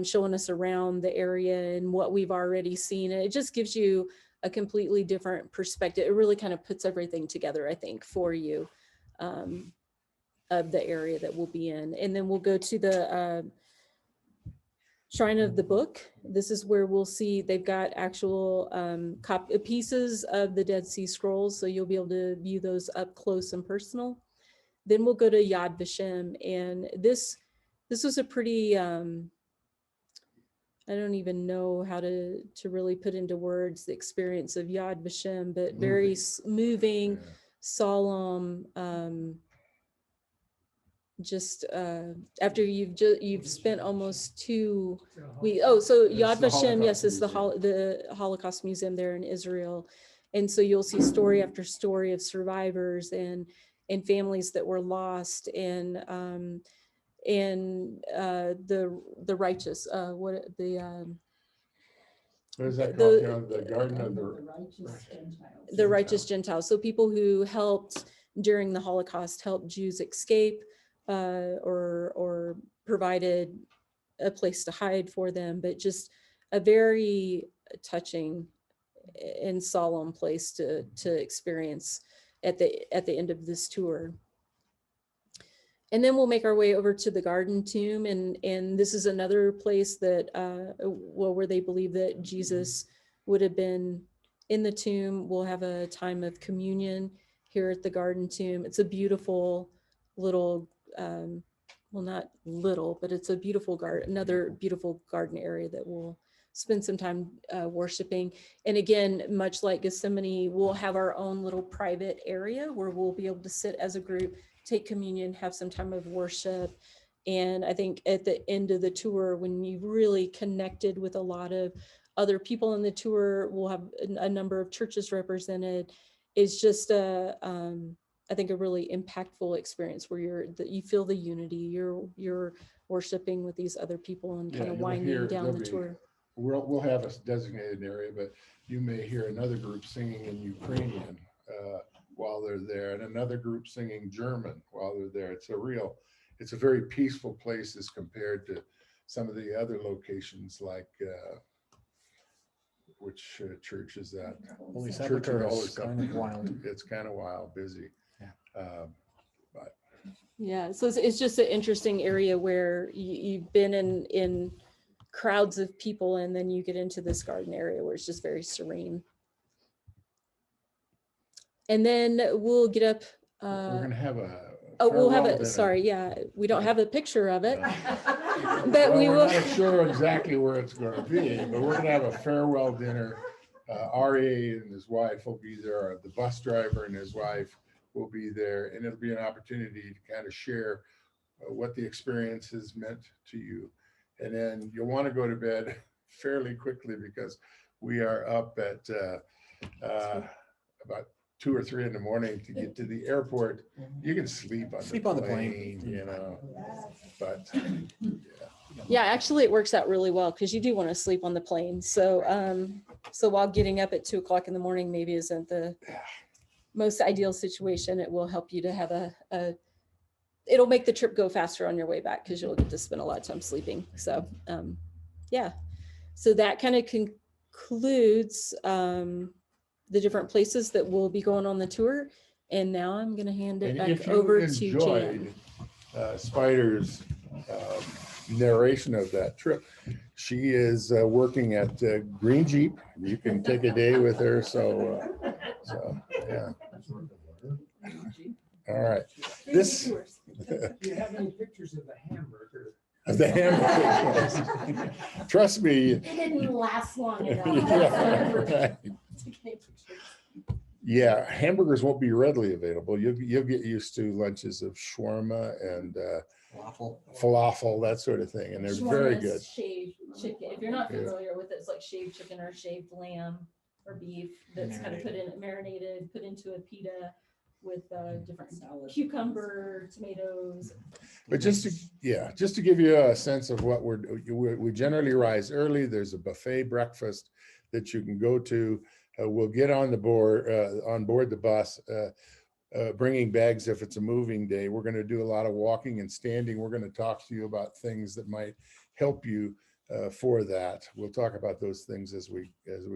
showing us around the area and what we've already seen. And it just gives you a completely different perspective. It really kind of puts everything together, I think, for you of the area that we'll be in. And then we'll go to the Shrine of the Book. This is where we'll see they've got actual pieces of the Dead Sea Scrolls, so you'll be able to view those up close and personal. Then we'll go to Yad Vashem, and this was a pretty I don't even know how to really put into words the experience of Yad Vashem, but very moving, solemn. Just after you've spent almost 2 weeks. Oh, so Yad Vashem, yes, is the Holocaust Museum there in Israel, and so you'll see story after story of survivors and families that were lost, and the righteous. What is that called? The Garden of the Righteous Gentiles. So people who helped during the Holocaust, helped Jews escape. Or provided a place to hide for them, but just a very touching and solemn place to experience at the end of this tour. And then we'll make our way over to the Garden Tomb, and this is another place that where they believe that Jesus would have been in the tomb. We'll have a time of communion here at the Garden Tomb. It's a beautiful little well, not little, but it's a beautiful garden, another beautiful garden area that we'll spend some time worshiping. And again, much like Gethsemane, we'll have our own little private area where we'll be able to sit as a group, take communion, have some time of worship. And I think at the end of the tour, when you've really connected with a lot of other people in the tour, we'll have a number of churches represented. It's just I think a really impactful experience where you feel the unity, you're worshiping with these other people and kind of winding down the tour. We'll have a designated area, but you may hear another group singing in Ukrainian while they're there, and another group singing German while they're there. It's a very peaceful place as compared to some of the other locations like which church is that? Holy Sepulchre is kind of wild. It's kind of wild, busy. But yeah, so it's just an interesting area where you've been in crowds of people, and then you get into this garden area where it's just very serene. And then we'll get up. We're gonna have a. Oh, we'll have it. Sorry, yeah, we don't have a picture of it. But we we're will. not sure exactly where it's going to be, but we're going to have a farewell dinner. RA and his wife will be there. The bus driver and his wife will be there, and it'll be an opportunity to kind of share what the experience has meant to you. And then you'll want to go to bed fairly quickly because we are up at about 2 or 3 in the morning to get to the airport. You can sleep on the plane, you know, but Yeah, actually it works out really well because you do want to sleep on the plane. So so while getting up at 2 o'clock in the morning maybe isn't the most ideal situation, it will help you to have it'll make the trip go faster on your way back because you'll get to spend a lot of time sleeping. So yeah, so that kind of concludes the different places that will be going on the tour. And now I'm going to hand it back over to Jan. Spider's narration of that trip. She is working at Green Jeep. You can take a day with her. So yeah. All right. This. Do you have any pictures of the hamburger? Of the hamburger. Trust me. It didn't last long enough. Yeah, right. Yeah, hamburgers won't be readily available. You'll get used to lunches of shawarma and falafel, that sort of thing, and they're very good. Shaved chicken. If you're not familiar with it, it's like shaved chicken or shaved lamb or beef that's kind of marinated, put into a pita with different cucumber, tomatoes. But just to give you a sense of what we generally rise early. There's a buffet breakfast that you can go to. We'll get on board the bus, bringing bags if it's a moving day. We're going to do a lot of walking and standing. We're going to talk to you about things that might help you for that. We'll talk about those things as we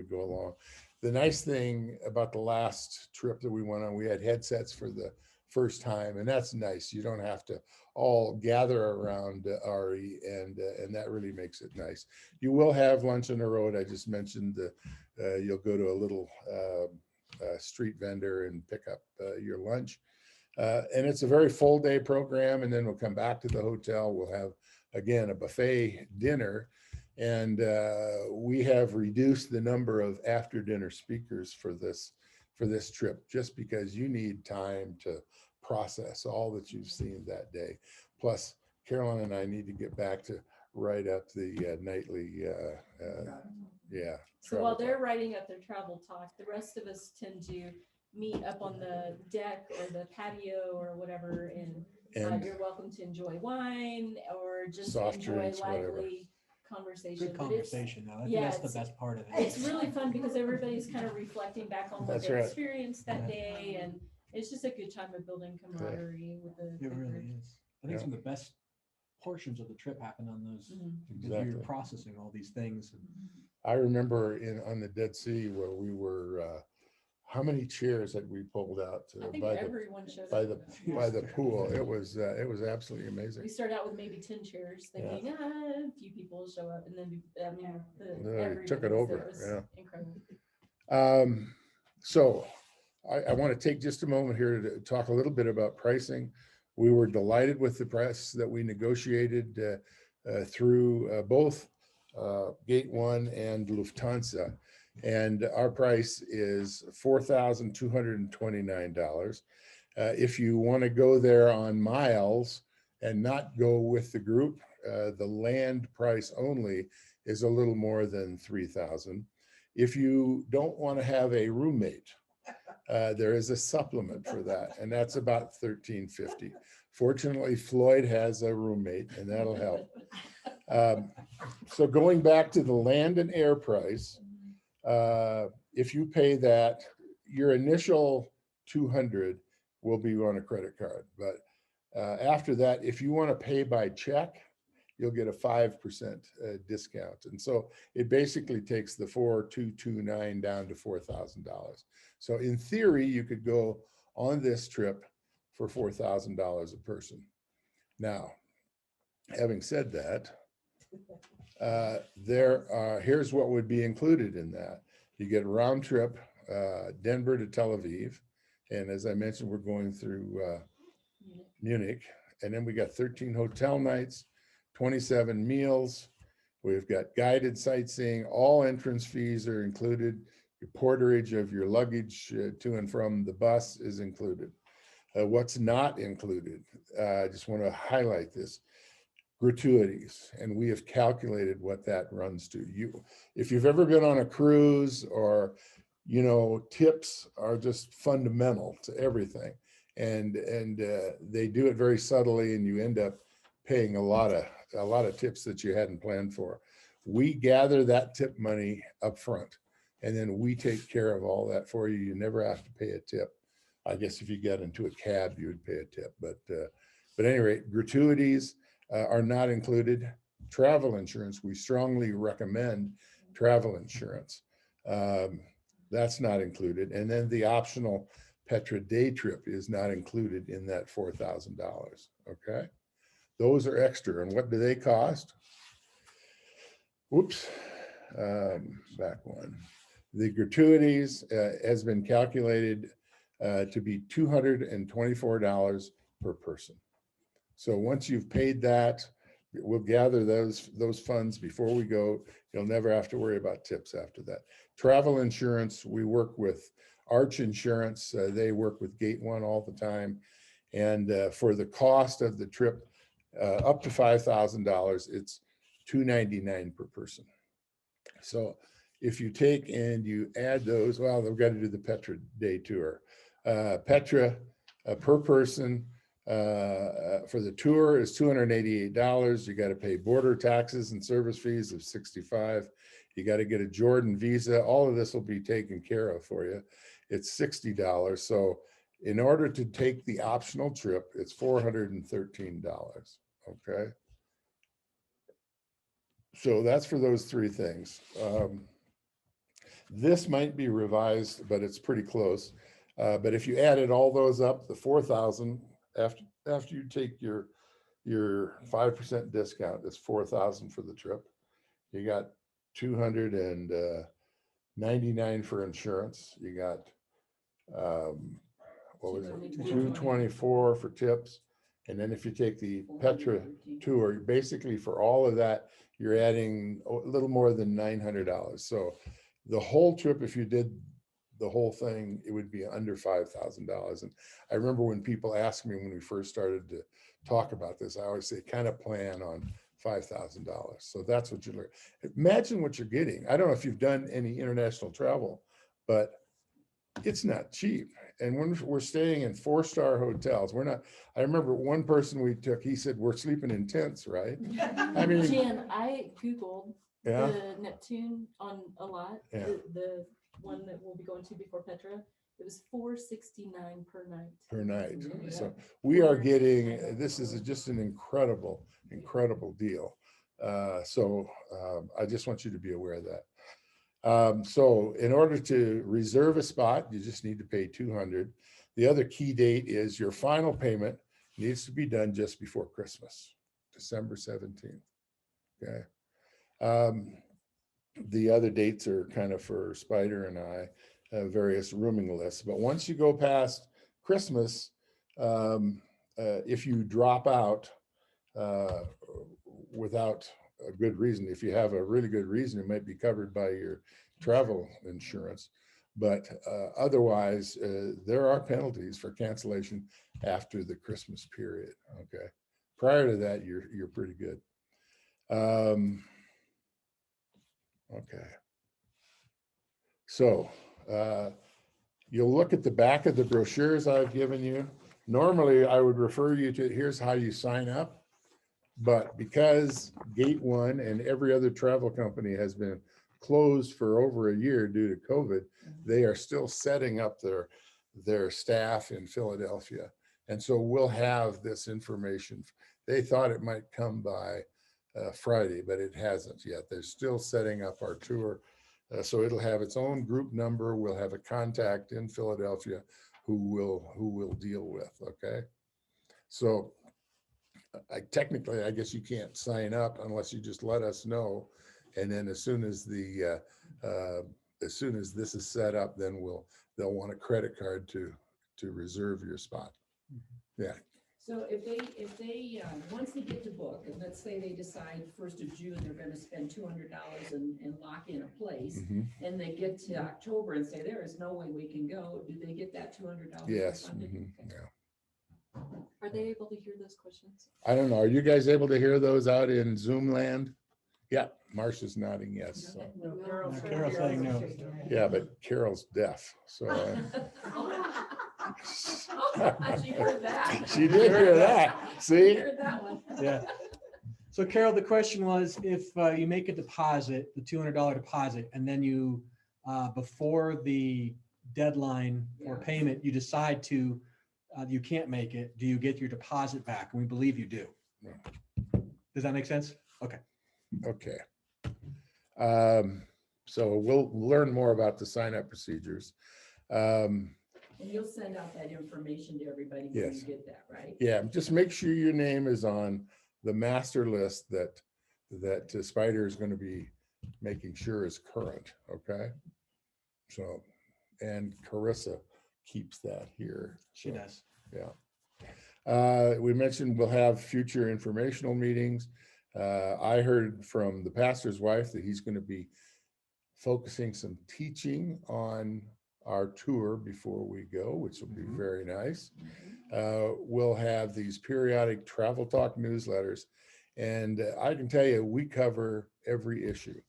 go along. The nice thing about the last trip that we went on, we had headsets for the first time, and that's nice. You don't have to all gather around RE, and that really makes it nice. You will have lunch on the road. I just mentioned you'll go to a little street vendor and pick up your lunch. And it's a very full day program, and then we'll come back to the hotel. We'll have, again, a buffet dinner. And we have reduced the number of after dinner speakers for this trip, just because you need time to process all that you've seen that day. Plus, Carolyn and I need to get back to write up the nightly, So while they're writing up their travel talk, the rest of us tend to meet up on the deck or the patio or whatever, and you're welcome to enjoy wine or just soft enjoy drinks, lively conversation. Good conversation, though. I think that's the best part of it. It's really fun because everybody's kind of reflecting back on what they experienced that day, and it's just a good time of building camaraderie with the It really is. I think some of the best portions of the trip happen on those. Exactly. You're processing all these things. I remember on the Dead Sea where we were. How many chairs had we pulled out by the pool? It was absolutely amazing. We started out with maybe 10 chairs, thinking a few people will show up, and then everyone took it over. Incredible. So I want to take just a moment here to talk a little bit about pricing. We were delighted with the price that we negotiated through both Gate One and Lufthansa. And our price is $4,229. If you want to go there on miles and not go with the group, the land price only is a little more than $3,000. If you don't want to have a roommate, there is a supplement for that, and that's about $1,350. Fortunately, Floyd has a roommate, and that'll help. So going back to the land and air price, if you pay that, your initial $200 will be on a credit card. But after that, if you want to pay by check, you'll get a 5% discount. And so it basically takes the $4,229 down to $4,000. So in theory, you could go on this trip for $4,000 a person. Now, having said that, here's what would be included in that. You get a round trip, Denver to Tel Aviv. And as I mentioned, we're going through Munich. And then we got 13 hotel nights, 27 meals. We've got guided sightseeing. All entrance fees are included. Your porterage of your luggage to and from the bus is included. What's not included, I just want to highlight this, gratuities, and we have calculated what that runs to. If you've ever been on a cruise, or tips are just fundamental to everything, and they do it very subtly, and you end up paying a lot of tips that you hadn't planned for. We gather that tip money up front, and then we take care of all that for you. You never have to pay a tip. I guess if you got into a cab, you would pay a tip, but at any rate, gratuities are not included. Travel insurance, we strongly recommend travel insurance. That's not included. And then the optional Petra day trip is not included in that $4,000, okay? Those are extra. And what do they cost? Whoops, back one. The gratuities has been calculated to be $224 per person. So once you've paid that, we'll gather those funds before we go. You'll never have to worry about tips after that. Travel insurance, we work with Arch Insurance. They work with Gate One all the time. And for the cost of the trip, up to $5,000, it's $299 per person. So if you take and you add those, well, they've got to do the Petra day tour. Petra per person for the tour is $288. You got to pay border taxes and service fees of $65. You got to get a Jordan visa. All of this will be taken care of for you. It's $60. So in order to take the optional trip, it's $413. Okay. So that's for those three things. This might be revised, but it's pretty close. But if you added all those up, the 4,000 after you take your 5% discount, it's 4,000 for the trip. You got 299 for insurance. You got what was it? 224 for tips. And then if you take the Petra tour, basically for all of that, you're adding a little more than $900. So the whole trip, if you did the whole thing, it would be under $5,000. And I remember when people asked me when we first started to talk about this, I always say, kind of plan on $5,000. So that's what you learn. Imagine what you're getting. I don't know if you've done any international travel, but it's not cheap. And when we're staying in 4-star hotels, we're not, I remember one person we took, he said, we're sleeping in tents, right? I mean, Jan, I Googled yeah, the Neptune on a lot, yeah, the one that we'll be going to before Petra. It was $469 per night. per night. Yeah. So we are getting, this is just an incredible deal. So I just want you to be aware of that. So in order to reserve a spot, you just need to pay $200. The other key date is your final payment needs to be done just before Christmas, December 17th. Okay. The other dates are kind of for Spider and I, various rooming lists. But once you go past Christmas, if you drop out without a good reason, if you have a really good reason, it might be covered by your travel insurance. But otherwise, there are penalties for cancellation after the Christmas period. Okay. Prior to that, you're pretty good. Okay. So you'll look at the back of the brochures I've given you. Normally, I would refer you to, here's how you sign up. But because Gate One and every other travel company has been closed for over a year due to COVID, they are still setting up their staff in Philadelphia. And so we'll have this information. They thought it might come by Friday, but it hasn't yet. They're still setting up our tour. So it'll have its own group number. We'll have a contact in Philadelphia who will deal with, okay? So technically, I guess you can't sign up unless you just let us know. And then as soon as this is set up, then they'll want a credit card to reserve your spot. Yeah. So if they, once they get to book, and let's say they decide 1st of June, they're gonna spend $200 and lock in a place, and they get to October and say, there is no way we can go, do they get that $200? Yes. refunded? Yeah. Are they able to hear those questions? I don't know. Are you guys able to hear those out in Zoom land? Yeah, Marcia's nodding yes. So. No, Carol's Carol's saying no. Yeah, but Carol's deaf, so. She heard that. She did hear that. See? She heard that one. Yeah. So Carol, the question was, if you make a deposit, the $200 deposit, and then you, before the deadline for payment, you decide to, you can't make it, do you get your deposit back? And we believe you do. Does that make sense? Okay. Okay. So we'll learn more about the sign-up procedures. And you'll send out that information to everybody when Yes. you get that, right? Yeah, just make sure your name is on the master list that Spider is going to be making sure is current. Okay. So, and Carissa keeps that here. She does. Yeah. We mentioned we'll have future informational meetings. I heard from the pastor's wife that he's going to be focusing some teaching on our tour before we go, which will be very nice. We'll have these periodic travel talk newsletters, and I can tell you we cover every issue.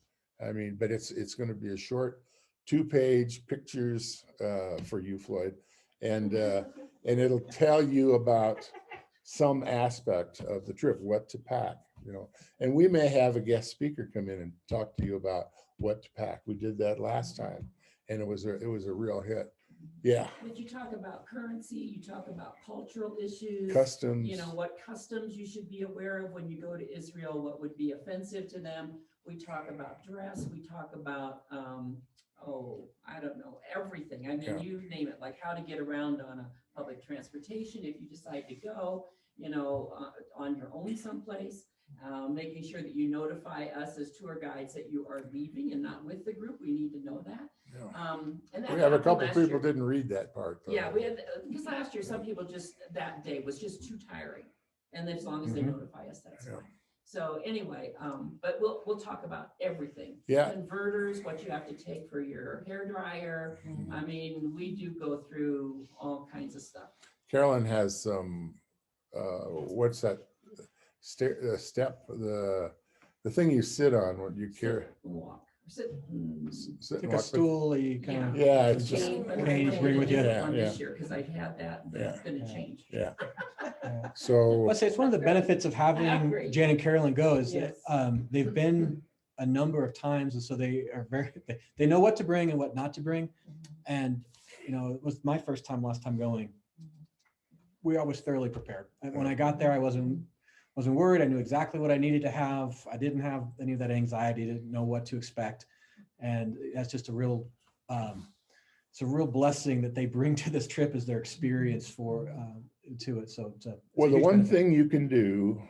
I mean, but it's going to be a short 2-page pictures for you, Floyd, and it'll tell you about some aspect of the trip, what to pack, you know, and we may have a guest speaker come in and talk to you about what to pack. We did that last time, and it was a real hit. Yeah. Did you talk about currency? You talk about cultural issues, Customs. You know, what customs you should be aware of when you go to Israel, what would be offensive to them. We talk about dress. We talk about, I don't know, everything. I mean, you name it, like how to get around on a public transportation if you decide to go, you know, on your own someplace. Making sure that you notify us as tour guides that you are leaving and not with the group. We need to know that. And that We have a happened couple last people year. didn't read that part, though. Yeah, we had, because last year, some people just, that day was just too tiring. And as long as they notify us, that's fine. So anyway, but we'll talk about everything. Yeah. Converters, what you have to take for your hair dryer. I mean, we do go through all kinds of stuff. Carolyn has some, what's that step, the thing you sit on when you carry. Walk. Sit. Sit Like and a walk, but- stool, you kind of. Yeah, it's just. Cane you bring with you. Yeah, On yeah. this year, because I've had that, but it's gonna change. Yeah. So. Let's say it's one of the benefits of having Great. Jan and Carolyn go is Yes. that they've been a number of times, and so they are they know what to bring and what not to bring. And you know, it was my first time last time going. I was thoroughly prepared. And when I got there, I wasn't worried. I knew exactly what I needed to have. I didn't have any of that anxiety, didn't know what to expect. And that's just a real, it's a real blessing that they bring to this trip as their experience to it. So it's Well, a the huge one benefit. thing you can do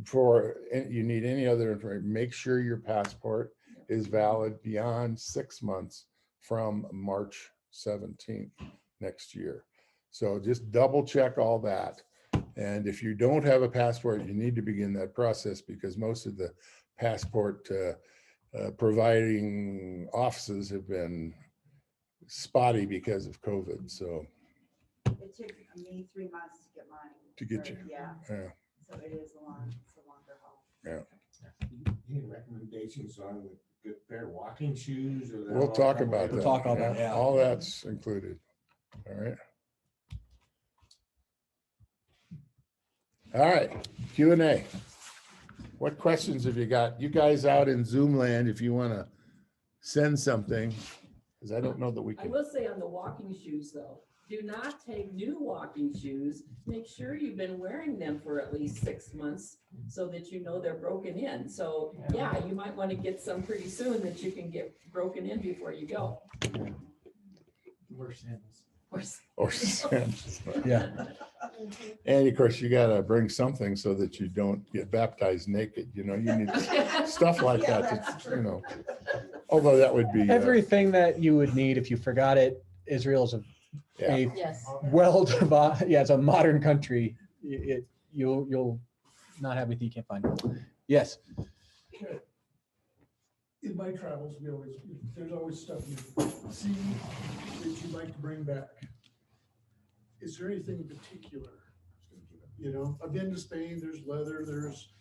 for, you need any other information, make sure your passport is valid beyond 6 months from March 17th next year. So just double check all that. And if you don't have a passport, you need to begin that process because most of the passport providing offices have been spotty because of COVID. So It took me 3 months to get mine. to get you. Yeah. Yeah. So it is a longer haul. Yeah. Any recommendations on good pair of walking shoes or? that We'll all talk come about with that. it? talk all about Yeah, that. all that's included. All right. All right, Q&A. What questions have you got? You guys out in Zoom land, if you want to send something, because I don't know that we I can. will say on the walking shoes though, do not take new walking shoes. Make sure you've been wearing them for at least 6 months so that you know they're broken in. So yeah, you might want to get some pretty soon that you can get broken in before you go. Wear sandals. Or send. Yeah. And of course, you got to bring something so that you don't get baptized naked. You know, you need stuff like Yeah, that. that's that's, true. you know, although that would be Everything that you would need if you forgot it. Israel's a Yes. well, yeah, it's a modern country you'll not have anything you can't find. Yes. In my travels, there's always stuff you see that you'd like to bring back. Is there anything in particular? You know, I've been to Spain, there's leather, there's,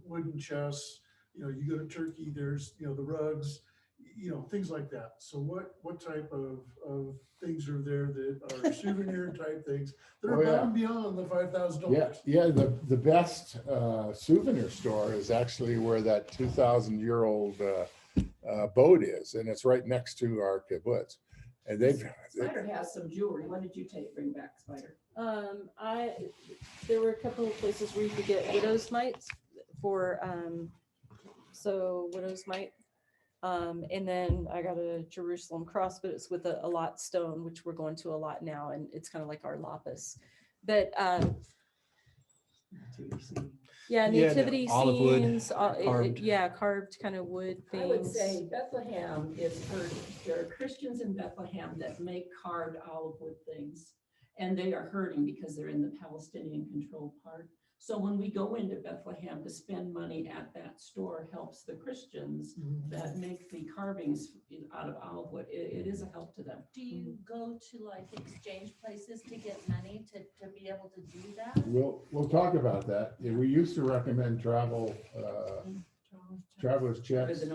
wooden chests, you go to Turkey, there's, the rugs, things like that. So what type of things are there that are souvenir type things that are above and beyond the $5,000? Yeah, the best souvenir store is actually where that 2,000-year-old boat is, and it's right next to our kibbutz. And Spider has some jewelry. What did you bring back, Spider? There were a couple of places where you could get widow's mites for widow's mite. And then I got a Jerusalem cross, but it's with a lot stone, which we're going to a lot now, and it's kind of like our lapis. But nativity scenes, carved kind of wood things. I would say Bethlehem is hurting. There are Christians in Bethlehem that make carved olive wood things, and they are hurting because they're in the Palestinian controlled part. So when we go into Bethlehem to spend money at that store helps the Christians that make the carvings out of olive wood. It is a help to them. Do you go to like exchange places to get money to be able to do that? We'll talk about that. Yeah, we used to recommend traveler's checks,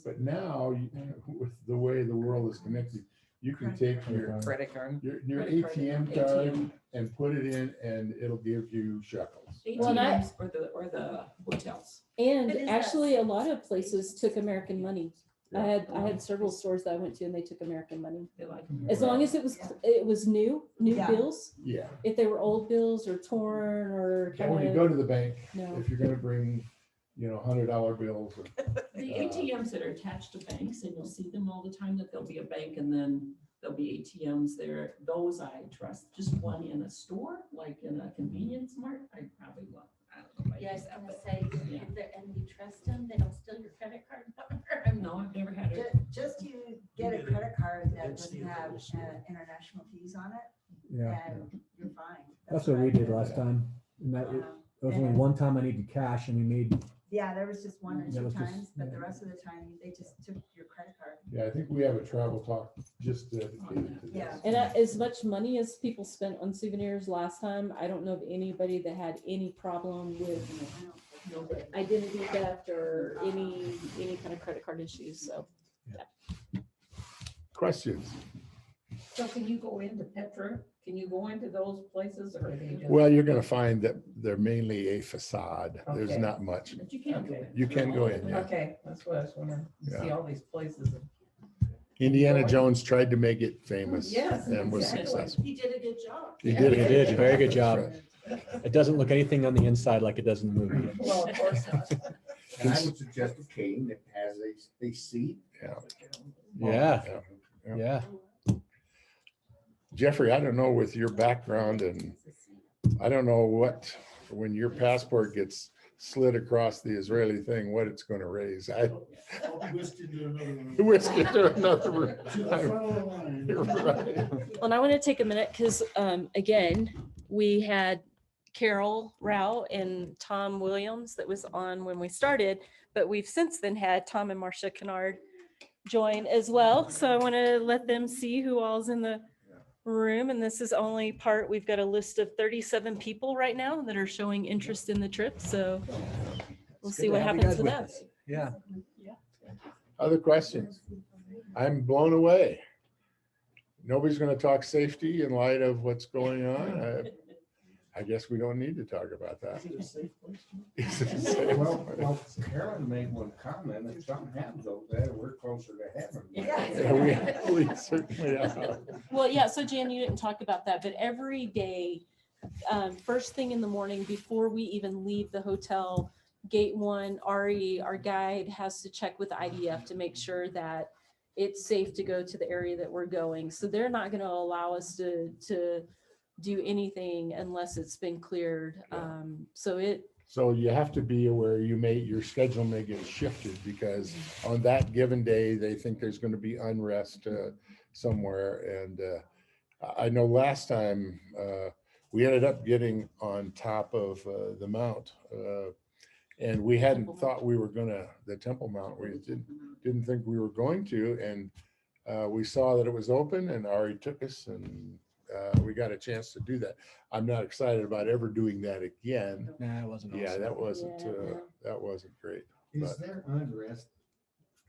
but now with the way the world is connected, you can take your credit card, your ATM card and put it in, and it'll give you shekels. ATMs or the hotels. And actually, a lot of places took American money. I had several stores that I went to, and they took American money. As long as it was new bills. Yeah. If they were old bills or torn or And when you go to the bank, No. if you're going to bring, $100 bills. The ATMs that are attached to banks, and you'll see them all the time, that there'll be a bank and then there'll be ATMs there. Those I trust. Just one in a store, like in a convenience mart, I probably won't. I don't know. Yeah, I was gonna say, and you trust them, they don't steal your credit card number? No, I've never had it. Just you get a credit card that doesn't have international fees on it, Yeah. and you're fine. That's what we did last time. And that there was only one time I needed cash, and we made. Yeah, there was just one or That two was just- times, but the rest of the time, they just took your credit card. Yeah, I think we have a travel talk just dedicated to this. Yeah. And as much money as people spent on souvenirs last time, I don't know of anybody that had any problem with identity theft or any kind of credit card issues. So, Questions? So can you go into Petra? Can you go into those places, or are they just? Well, you're going to find that they're mainly a facade. There's Okay. not much. But you can go in. You can go in, yeah. Okay, that's what I was wondering. You see Yeah. all these places. Indiana Jones tried to make it famous Yes, and was exactly. successful. He did a good job. He He did. did a very good That's job. right. It doesn't look anything on the inside like it does in the movie. Well, of course not. And I would suggest a cane that has a seat. Yeah. Yeah. Jeffrey, I don't know with your background, and I don't know when your passport gets slid across the Israeli thing, what it's going to raise. I'll be whisked into another room. Whisked into another room. To the front of the line. You're right. well, and I want to take a minute because again, we had Carol Rao and Tom Williams that was on when we started, but we've since then had Tom and Marcia Kennard join as well. So I want to let them see who all's in the room, and this is only part. We've got a list of 37 people right now that are showing interest in the trip, so we'll see what happens with that. Yeah. Other questions? I'm blown away. Nobody's going to talk safety in light of what's going on. I guess we don't need to talk about that. Is it a safe place? Is it a safe Well, place? Carolyn made one comment, if something happens over there, we're closer to heaven. Yeah, we certainly are. Well, yeah, so Jan, you didn't talk about that, but every day, first thing in the morning, before we even leave the hotel, gate one, Ari, our guide, has to check with IDF to make sure that it's safe to go to the area that we're going. So they're not going to allow us to do anything unless it's been cleared. So you have to be aware your schedule may get shifted because on that given day, they think there's going to be unrest somewhere. And I know last time we ended up getting on top of the mount. And we hadn't thought we were gonna, the Temple Mount, we didn't think we were going to. And we saw that it was open and Ari took us and we got a chance to do that. I'm not excited about ever doing that again. Nah, it wasn't. Yeah, awesome. that wasn't great. Is But there unrest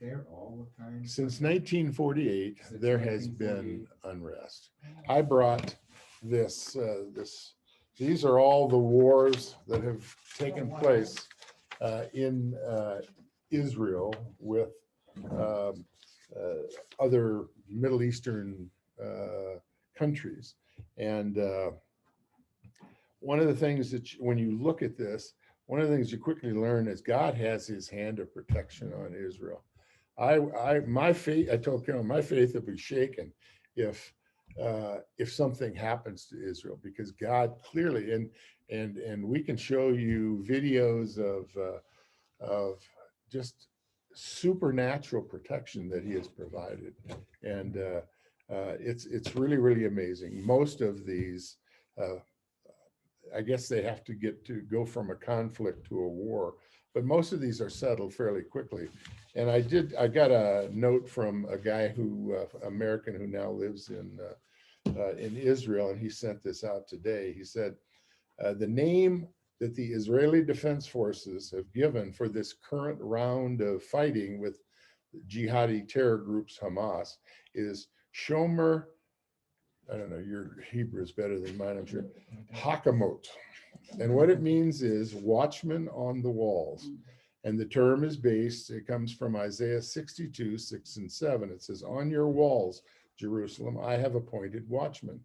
there all the time? since 1948, there has been unrest. I brought this, these are all the wars that have taken place in Israel with other Middle Eastern countries. And one of the things that when you look at this, one of the things you quickly learn is God has his hand of protection on Israel. My faith, I told Carol, my faith will be shaken if something happens to Israel, because God clearly, and we can show you videos of just supernatural protection that he has provided. And it's really, really amazing. Most of these, I guess they have to go from a conflict to a war, but most of these are settled fairly quickly. And I got a note from a guy American who now lives in Israel, and he sent this out today. He said, the name that the Israeli Defense Forces have given for this current round of fighting with jihadi terror groups Hamas is Shomer, I don't know, your Hebrew is better than mine, I'm sure, Hakamot. And what it means is watchman on the walls. And the term is it comes from Isaiah 62, 6 and 7. It says, on your walls, Jerusalem, I have appointed watchmen.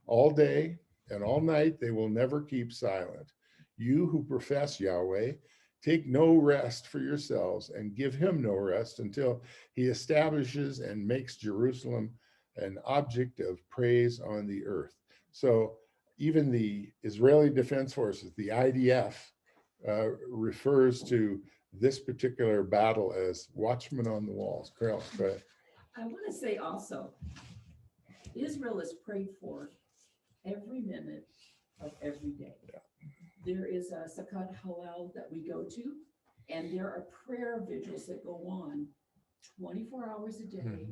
All day and all night, they will never keep silent. You who profess Yahweh, take no rest for yourselves and give him no rest until he establishes and makes Jerusalem an object of praise on the earth. So even the Israeli Defense Forces, the IDF, refers to this particular battle as watchmen on the walls. Carol, go ahead. I want to say also, Israel is prayed for every minute of every day. Yeah. There is a Sakat Hallel that we go to, and there are prayer vigils that go on 24 hours a day,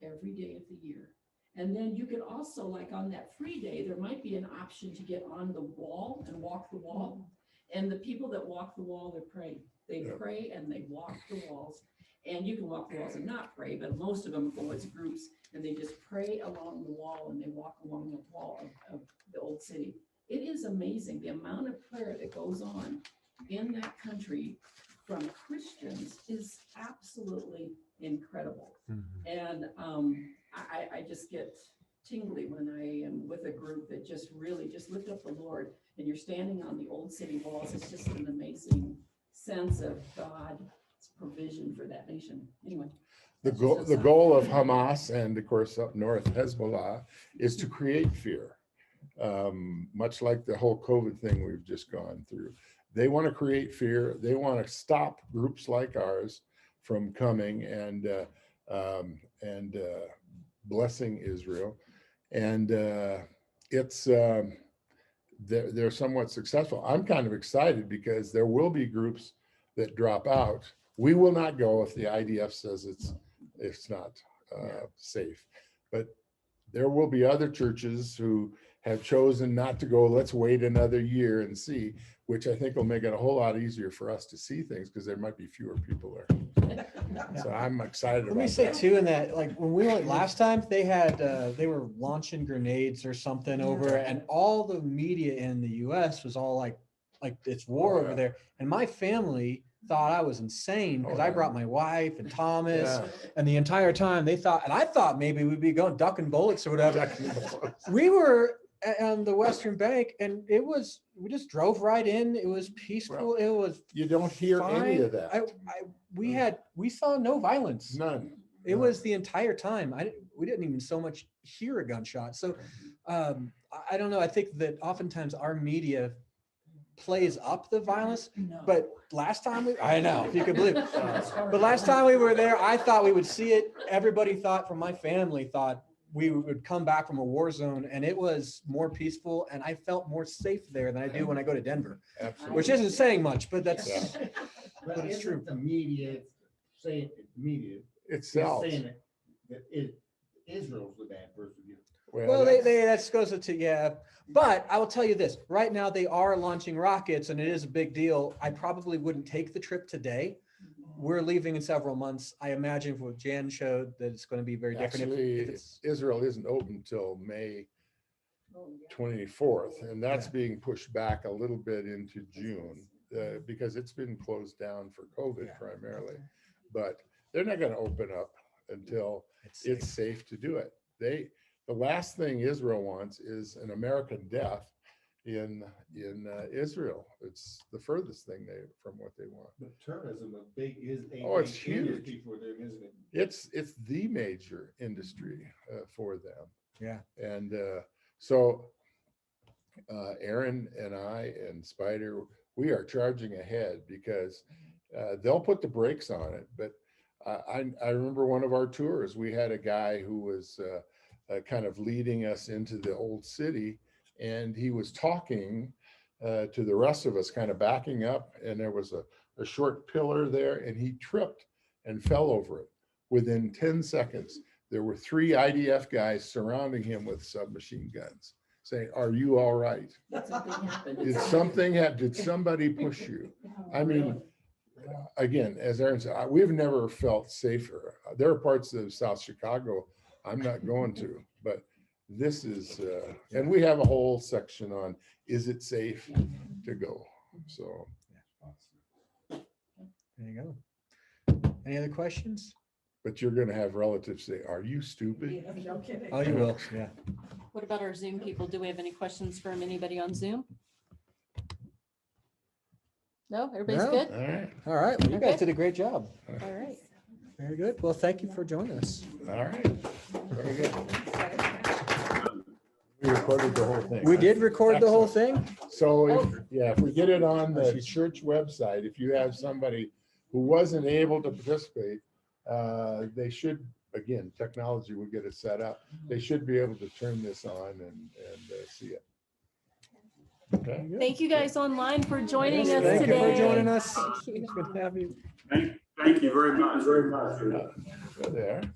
every day of the year. And then you can also, like on that free day, there might be an option to get on the wall and walk the wall. And the people that walk the wall, they pray. They pray and they walk the walls. And you can walk the walls and not pray, but most of them go as groups and they just pray along the wall and they walk along the wall of the old city. It is amazing the amount of prayer that goes on in that country from Christians is absolutely incredible. And I just get tingly when I am with a group that just really just lift up the Lord, and you're standing on the old city walls. It's just an amazing sense of God's provision for that nation. Anyway. The goal of Hamas and of course up north Hezbollah is to create fear, much like the whole COVID thing we've just gone through. They want to create fear. They want to stop groups like ours from coming and blessing Israel. And they're somewhat successful. I'm kind of excited because there will be groups that drop out. We will not go if the IDF says it's not safe, but there will be other churches who have chosen not to go. Let's wait another year and see, which I think will make it a whole lot easier for us to see things because there might be fewer people there. So I'm excited about Let me say too, in that, like when we went last time, they had they were launching grenades or something over, and all the media in the US was all like it's war over there. And my family thought I was insane because I brought my wife and Thomas, and the entire time they thought, and I thought maybe we'd be going ducking bullets or whatever. We were on the Western Bank, and we just drove right in. It was peaceful. It was. You don't hear any of that. We saw no violence. None. It was the entire time. We didn't even so much hear a gunshot. So I don't know. I think that oftentimes our media plays up the violence, but last time I know if you could believe it. But last time we were there, I thought we would see it. Everybody thought, from my family thought, we would come back from a war zone and it was more peaceful and I felt more safe there than I do when I go to Denver, Absolutely. which isn't saying much, but that's, Yeah. but it's true. The media saying, Itself. saying that Israel's the bad person. Well, they that goes to, yeah. But I will tell you this, right now they are launching rockets and it is a big deal. I probably wouldn't take the trip today. We're leaving in several months. I imagine what Jan showed that it's going to be very different. Actually, If it's, Israel isn't open until May 24th, and that's being pushed back a little bit into June because it's been closed down for COVID primarily. But they're not going to open up until it's safe to do it. The last thing Israel wants is an American death in Israel. It's the furthest thing from what they want. But tourism is a Oh, it's big industry huge. for them, isn't it? It's the major industry for them. Yeah. And so Aaron and I and Spider, we are charging ahead because they'll put the brakes on it. But I remember one of our tours, we had a guy who was kind of leading us into the old city, and he was talking to the rest of us, kind of backing up, and there was a short pillar there, and he tripped and fell over it. Within 10 seconds, there were 3 IDF guys surrounding him with submachine guns, saying, "Are you all right? Did something happen? Did somebody push you?" I mean, again, as Aaron said, we've never felt safer. There are parts of South Chicago I'm not going to, but this is, and we have a whole section on, is it safe to go? So. there you go. Any other questions? But you're gonna have relatives say, "Are you stupid?" No kidding. Oh, you will, yeah. What about our Zoom people? Do we have any questions from anybody on Zoom? No, everybody's No? good? All right. All right, well, you guys Okay. did a great job. All right. Very good. Well, thank you for joining us. All right. Very good. We recorded the whole thing. We did record the whole Excellent. thing? So if we get it on the church website, if you have somebody who wasn't able to participate, they should, again, technology will get it set up. They should be able to turn this on and see it. Okay. Thank you guys online for joining Yes, us thank today. you for joining us. Thank you. It's good to have you. Thank you very much. There.